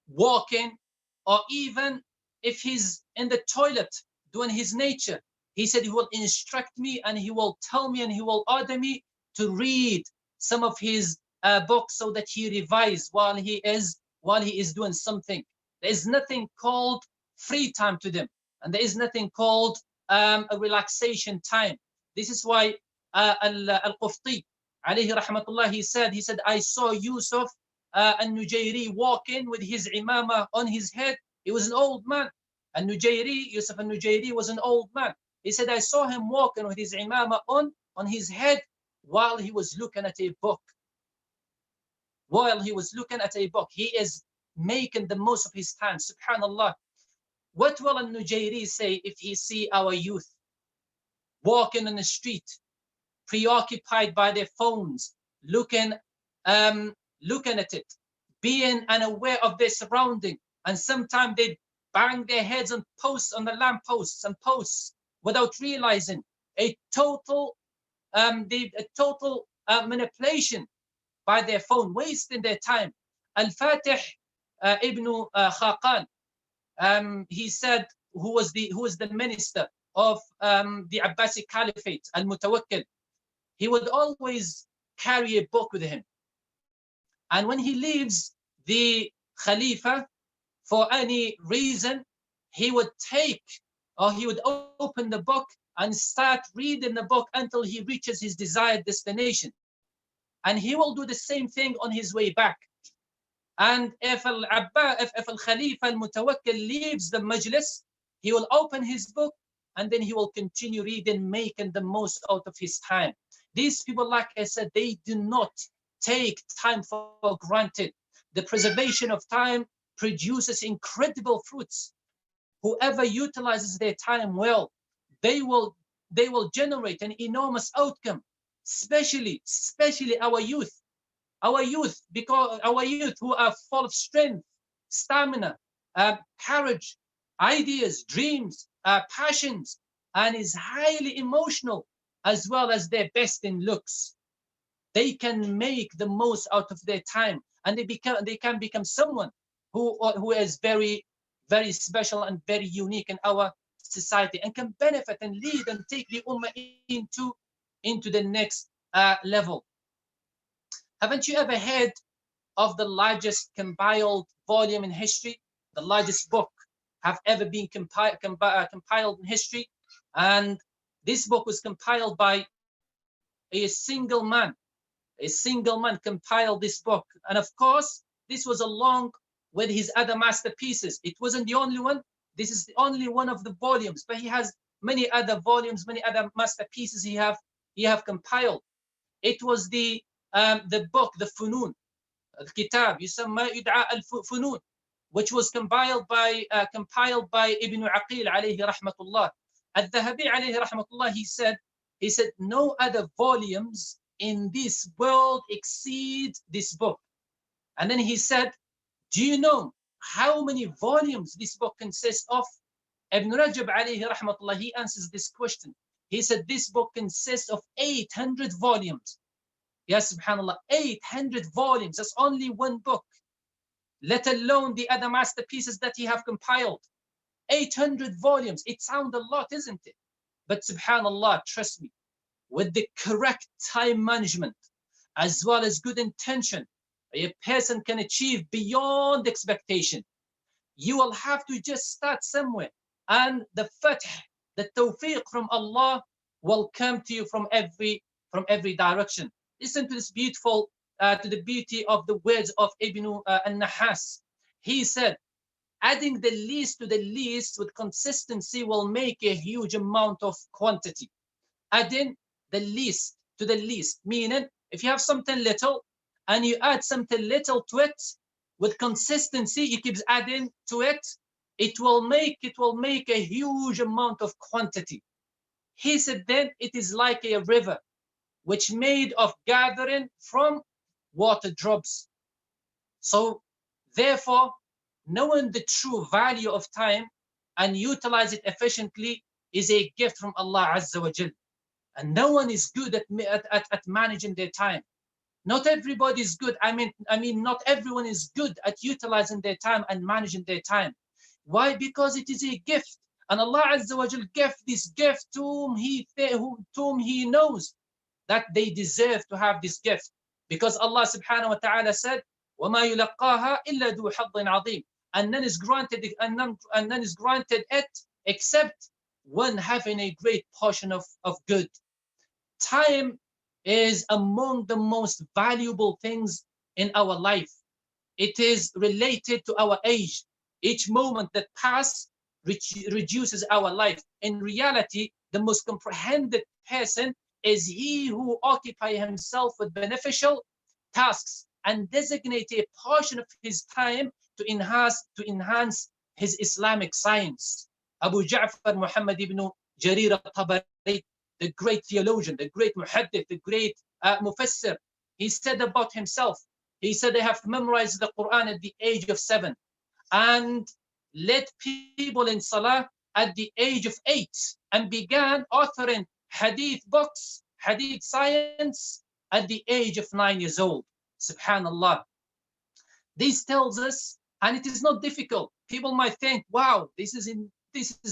walking, or even if he's in the toilet doing his nature, he said he will instruct me and he will tell me and he will order me to read some of his books so that he revises while he is doing something. There is nothing called free time to them, and there is nothing called a relaxation time. This is why Al-Qufti alayhi rahmatullah, he said I saw Yusuf al-Nujayri walking with his imama on his head. He was an old man. Yusuf al-Nujayri was an old man. He said I saw him walking with his imama on his head while he was looking at a book. while he was looking at a book. He is making the most of his time. Subhanallah. What will al-Nujayri say if he see our youth walking on the street, preoccupied by their phones, looking at it, being unaware of their surrounding, and sometimes they bang their heads on posts, on the lampposts and posts, without realizing a total manipulation by their phone, wasting their time. Al-Fatih ibn Khaqan, he said, who was the minister of the Abbasi Caliphate, Al-Mutawakkil, he would always carry a book with him. And when he leaves the Khalifa for any reason, he would open the book and start reading the book until he reaches his desired destination. And he will do the same thing on his way back. And if Al-Khalifa Al-Mutawakkil leaves the majlis, he will open his book and then he will continue reading, making the most out of his time. These people, like I said, they do not take time for granted. The preservation of time produces incredible fruits. Whoever utilizes their time well, they will generate an enormous outcome, especially our youth. Our youth, because our youth who are full of strength, stamina, courage, ideas, dreams, passions, and is highly emotional, as well as their best in looks. They can make the most out of their time, and they can become someone who is very, very special and very unique in our society, and can benefit and lead and take the ummah into the next level. Haven't you ever heard of the largest compiled volume in history? The largest book have ever been compiled in history. And this book was compiled by a single man. A single man compiled this book. And of course, this was along with his other masterpieces. It wasn't the only one. This is the only one of the volumes, but he has many other volumes, many other masterpieces he have compiled. It was the book, the Funun, the Kitab, يسمى يدعى الفنون, which was compiled by Ibn Aqil alayhi rahmatullah. Al-Dhahabi alayhi rahmatullah, he said no other volumes in this world exceed this book. And then he said, do you know how many volumes this book consists of? Ibn Rajab alayhi rahmatullah, he answers this question. He said this book consists of 800 volumes. Yes, subhanallah, 800 volumes. That's only one book, let alone the other masterpieces that he have compiled. 800 volumes. It sounds a lot, isn't it? But subhanallah, trust me, with the correct time management, as well as good intention, a person can achieve beyond expectation. You will have to just start somewhere, and the fath, the tawfiq from Allah will come to you from every direction. Listen to this beautiful, to the beauty of the words of Ibn al-Nahas. He said, adding the least to the least with consistency will make a huge amount of quantity. Adding the least to the least, meaning if you have something little and you add something little to it, with consistency, you keep adding to it, it will make a huge amount of quantity. He said, then it is like a river, which made of gathering from water drops. So therefore, knowing the true value of time and utilize it efficiently is a gift from Allah Azza wa Jal. And no one is good at managing their time. Not everybody is good. I mean, not everyone is good at utilizing their time and managing their time. Why? Because it is a gift. And Allah Azza wa Jal gave this gift to whom He knows that they deserve to have this gift. Because Allah subhanahu wa ta'ala said, وَمَا يُلَقَّاهَا إِلَّا ذُو حَظٍّ عَظِيمٍ. And none is granted it except one having a great portion of good. Time is among the most valuable things in our life. It is related to our age. Each moment that passes reduces our life. In reality, the most comprehended person is he who occupies himself with beneficial tasks and designate a portion of his time to enhance his Islamic science. Abu Ja'far Muhammad ibn Jarir al-Tabari, the great theologian, the great muhaddith, the great mufassir, he said about himself, he said, I have memorized the Quran at the age of 7 and led people in Salah at the age of 8 and began authoring hadith books, hadith science at the age of 9 years old. Subhanallah. This tells us, and it is not difficult. People might think, wow, this is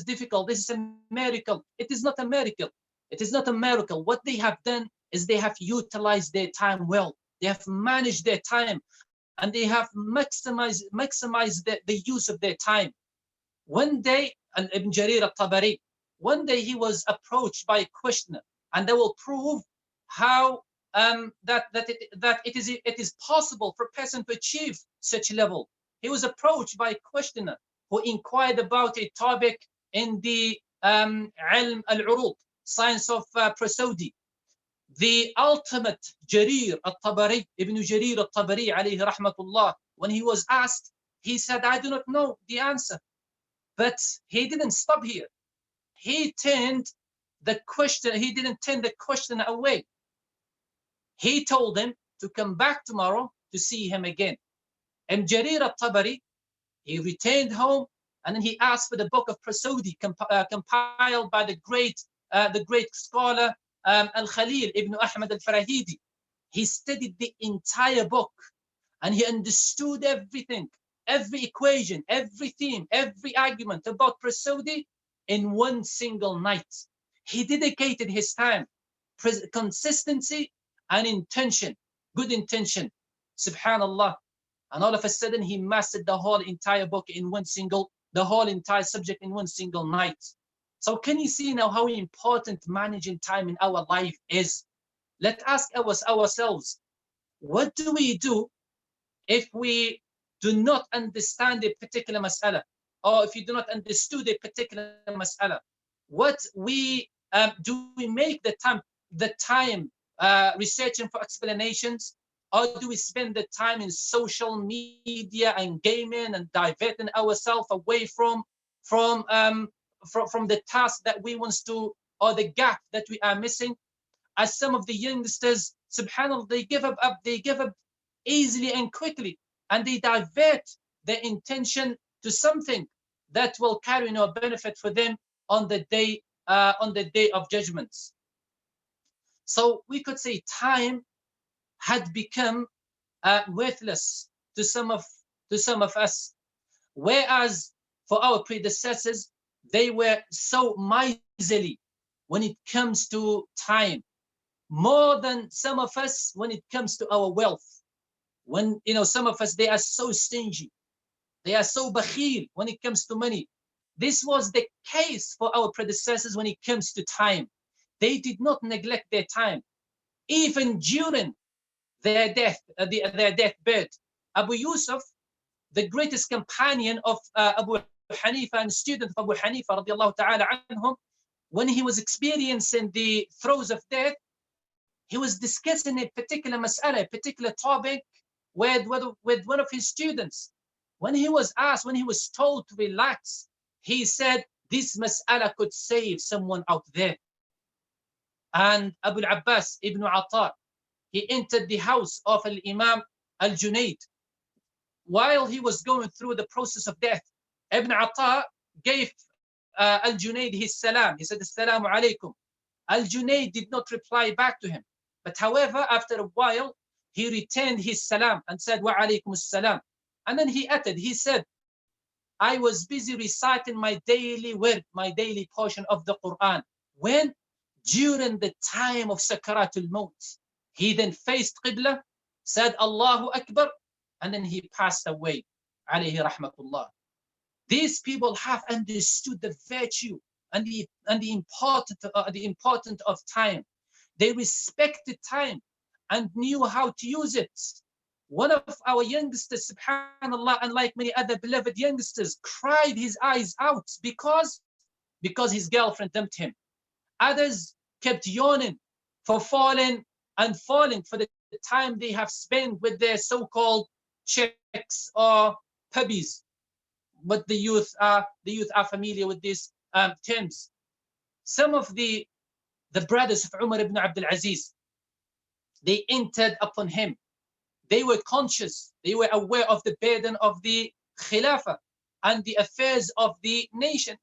difficult, this is a miracle. It is not a miracle. It is not a miracle. What they have done is they have utilized their time well. They have managed their time and they have maximized the use of their time. One day, Ibn Jarir al-Tabari, one day he was approached by a questioner, and they will prove how it is possible for a person to achieve such a level. He was approached by a questioner who inquired about a topic in the ilm al-urud, science of prosody. The ultimate Jarir al-Tabari, Ibn Jarir al-Tabari alayhi rahmatullah, when he was asked, he said, I do not know the answer. But he didn't stop here. He didn't turn the question away. He told him to come back tomorrow to see him again. And Jarir al-Tabari, he returned home and then he asked for the book of prosody compiled by the great scholar Al-Khalil ibn Ahmad al-Farahidi. He studied the entire book and he understood everything, every equation, every theme, every argument about prosody in one single night. He dedicated his time, consistency and intention, good intention. Subhanallah. And all of a sudden he mastered the whole entire book in the whole entire subject in one single night. So can you see now how important managing time in our life is? Let's ask ourselves, what do we do if we do not understand a particular mas'ala, or if you do not understand a particular mas'ala? What do we make the time researching for explanations, or do we spend the time in social media and gaming and diverting ourselves away from the task that we want to, or the gap that we are missing? As some of the youngsters, subhanAllah, they give up easily and quickly, and they divert their intention to something that will carry no benefit for them on the day of judgments. So we could say time had become worthless to some of us, whereas for our predecessors, they were so miserly when it comes to time, more than some of us when it comes to our wealth. When some of us, they are so stingy, they are so bakhil when it comes to money. This was the case for our predecessors when it comes to time. They did not neglect their time, even during their deathbed. Abu Yusuf, the greatest companion of Abu Hanifa and student of Abu Hanifa radiallahu ta'ala anhum, when he was experiencing the throes of death, he was discussing a particular mas'ala, a particular topic with one of his students. When he was asked, when he was told to relax, he said, this mas'ala could save someone out there. And Abu al-Abbas ibn Attar, he entered the house of Al-Imam Al-Junayd. While he was going through the process of death, Ibn Attar gave Al-Junayd his salam. He said, Assalamu alaikum. Al-Junayd did not reply back to him. But however, after a while, he returned his salam and said, Wa alaikum as-salam. And then he uttered, he said, I was busy reciting my daily word, my daily portion of the Quran. When? During the time of Sakaratul Maut. He then faced Qibla, said Allahu Akbar, and then he passed away. Alayhi rahmatullah. These people have understood the virtue and the importance of time. They respected time and knew how to use it. One of our youngsters, subhanallah, unlike many other beloved youngsters, cried his eyes out because his girlfriend dumped him. Others kept yawning for falling for the time they have spent with their so-called chicks or puppies. But the youth are familiar with these terms. Some of the brothers of Umar ibn Abdul Aziz, they entered upon him. They were conscious, they were aware of the burden of the Khilafah and the affairs of the nation.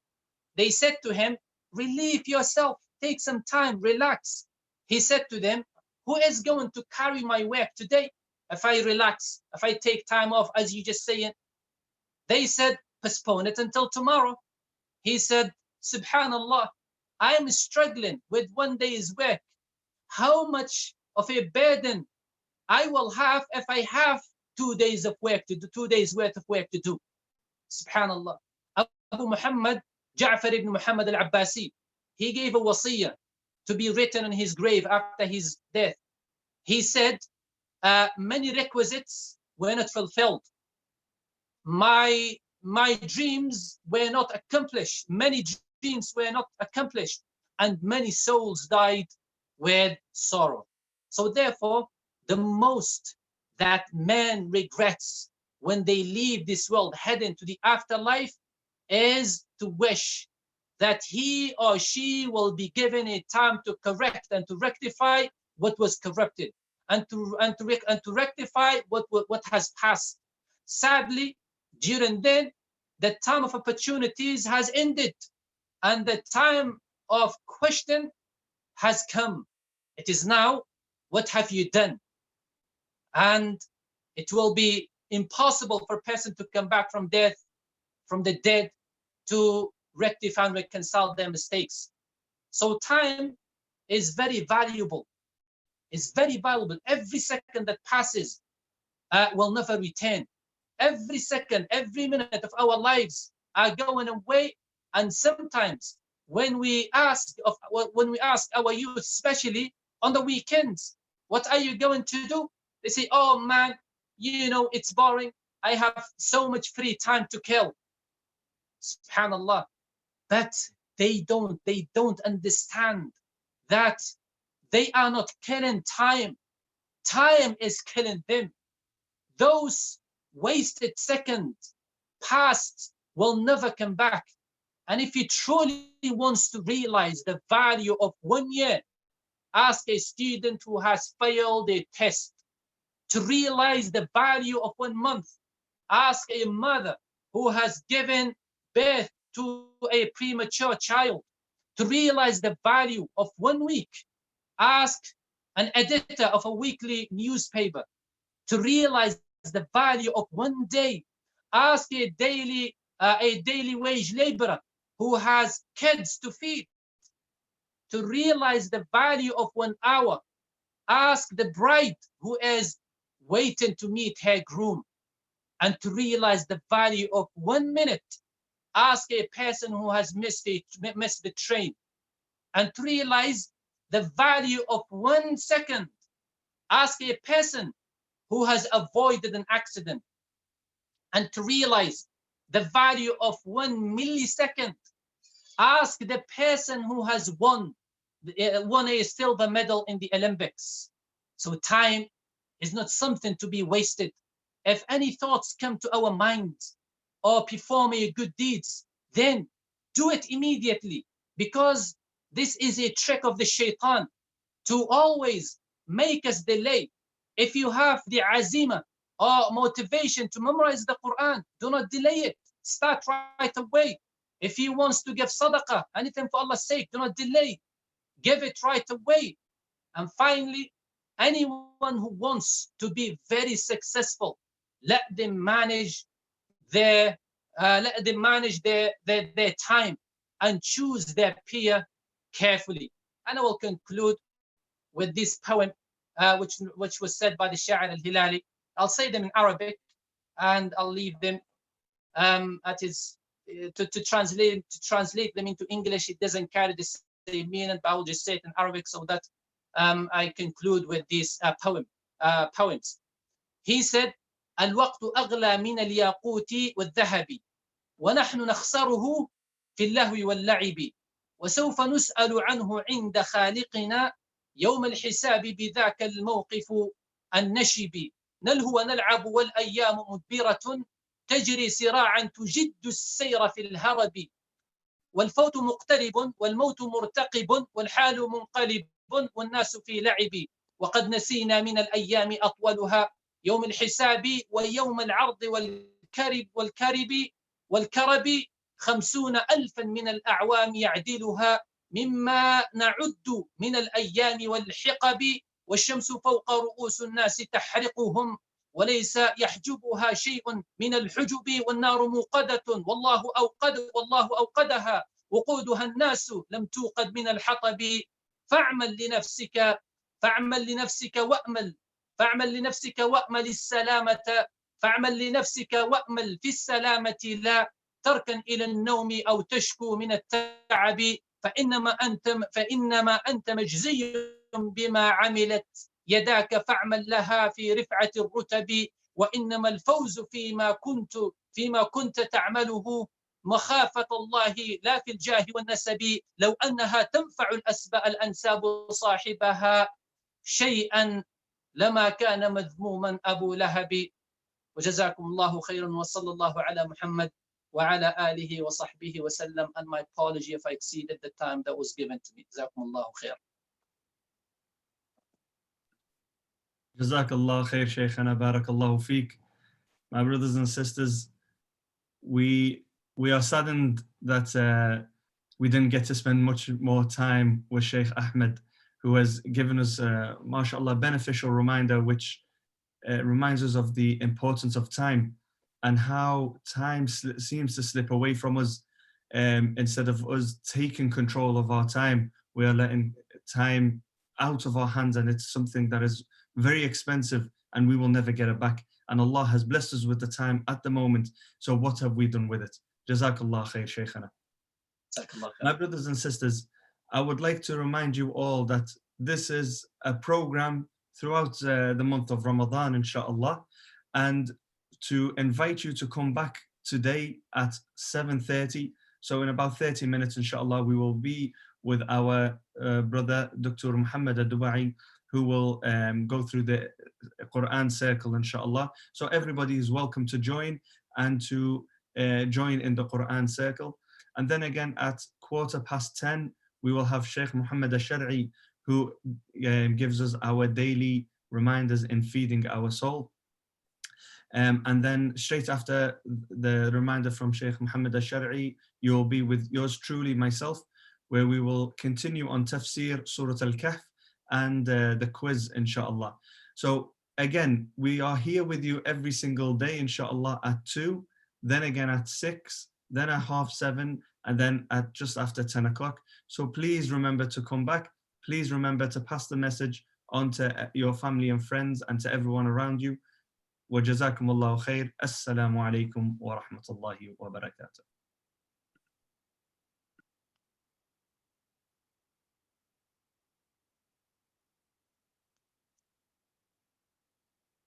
They said to him, relieve yourself, take some time, relax. He said to them, who is going to carry my work today if I relax, if I take time off, as you just saying? They said, postpone it until tomorrow. He said, Subhanallah, I am struggling with one day's work. How much of a burden I will have if I have 2 days of work to do, 2 days worth of work to do. Subhanallah. Abu Muhammad, Ja'far ibn Muhammad al-Abbasi, he gave a wasiyah to be written on his grave after his death. He said, many requisites were not fulfilled. My dreams were not accomplished. Many dreams were not accomplished. And many souls died with sorrow. So therefore, the most that man regrets when they leave this world, heading to the afterlife, is to wish that he or she will be given a time to correct and to rectify what was corrupted, and to rectify what has passed. Sadly, during then, the time of opportunities has ended, and the time of question has come. It is now, what have you done? And it will be impossible for a person to come back from death, from the dead, to rectify and reconcile their mistakes. So time is very valuable. It's very valuable. Every second that passes will never return. Every second, every minute of our lives are going away. And sometimes when we ask our youth, especially on the weekends, what are you going to do? They say, oh man, you know, it's boring. I have so much free time to kill. Subhanallah. But they don't understand that they are not killing time. Time is killing them. Those wasted seconds past will never come back. And if he truly wants to realize the value of 1 year, ask a student who has failed a test to realize the value of 1 month. Ask a mother who has given birth to a premature child to realize the value of 1 week. Ask an editor of a weekly newspaper to realize the value of 1 day. Ask a daily wage laborer who has kids to feed to realize the value of 1 hour. Ask the bride who is waiting to meet her groom and to realize the value of 1 minute. Ask a person who has missed the train and to realize the value of 1 second. Ask a person who has avoided an accident and to realize the value of 1 millisecond. Ask the person who has won a silver medal in the Olympics. So time is not something to be wasted. If any thoughts come to our minds or perform a good deeds, then do it immediately, because this is a trick of the shaitan to always make us delay. If you have the azima or motivation to memorize the Quran, do not delay it. Start right away. If he wants to give sadaqah, anything for Allah's sake, do not delay. Give it right away. And finally, anyone who wants to be very successful, let them manage their time and choose their peer carefully. And I will conclude with this poem, which was said by the Sha'ir al-Hilali. I'll say them in Arabic, and I'll leave them to translate them into English. It doesn't carry the same meaning, but I'll just say it in Arabic so that I conclude with these poems. He said, الوقت أغلى من الياقوت والذهب ونحن نخسره في اللهو واللعب وسوف نسأل عنه عند خالقنا يوم الحساب بذاك الموقف النشب نلهو ونلعب والأيام مدبرة تجري سراعا تجد السير في الهرب والفوت مقترب والموت مرتقب والحال منقلب والناس في لعب وقد نسينا من الأيام أطولها يوم الحساب ويوم العرض والكرب 50,000 من الأعوام يعدلها مما نعد من الأيام والحقب والشمس فوق رؤوس الناس تحرقهم وليس يحجبها شيء من الحجب والنار موقدة والله أوقدها وقودها الناس لم توقد من الحطب فاعمل لنفسك وأمل السلامة وأمل في السلامة لا تركن إلى النوم أو تشكو من التعب فإنما أنت مجزي بما عملت يداك فاعمل لها في رفعة الرتب وإنما الفوز فيما كنت تعمله مخافة الله لا في الجاه والنسب لو أنها تنفع الأنساب صاحبها شيئا لما كان مذموما أبو لهب وجزاكم الله خيرا وصلى الله على محمد وعلى آله وصحبه وسلم and my apology if I exceeded the time that was given to me. جزاكم الله خير. Jazakallah khair, Shaykhana, barakallahu feek. My brothers and sisters, we are saddened that we didn't get to spend much more time with Sheikh Ahmed, who has given us, mashallah, beneficial reminder, which reminds us of the importance of time and how time seems to slip away from us. Instead of us taking control of our time, we are letting time out of our hands, and it's something that is very expensive and we will never get it back. And Allah has blessed us with the time at the moment. So what have we done with it? Jazakallah khair, Shaykhana. My brothers and sisters, I would like to remind you all that this is a program throughout the month of Ramadan, inshallah, and to invite you to come back today at 7:30. So in about 30 minutes, inshallah, we will be with our brother, Dr. Muhammad Al-Dubai, who will go through the Quran circle, inshallah. So everybody is welcome to join and to join in the Quran circle. And then again at 10:15, we will have Sheikh Muhammad Al-Shar'i, who gives us our daily reminders in feeding our soul. And then straight after the reminder from Sheikh Muhammad Al-Shar'i, you'll be with yours truly, myself, where we will continue on Tafsir, Surah Al-Kahf, and the quiz, inshallah. So again, we are here with you every single day, inshallah, at 2, then again at 6, then at 7:30, and then at just after 10 o'clock. So please remember to come back. Please remember to pass the message on to your family and friends and to everyone around you. وجزاكم الله خير. السلام عليكم ورحمة الله وبركاته.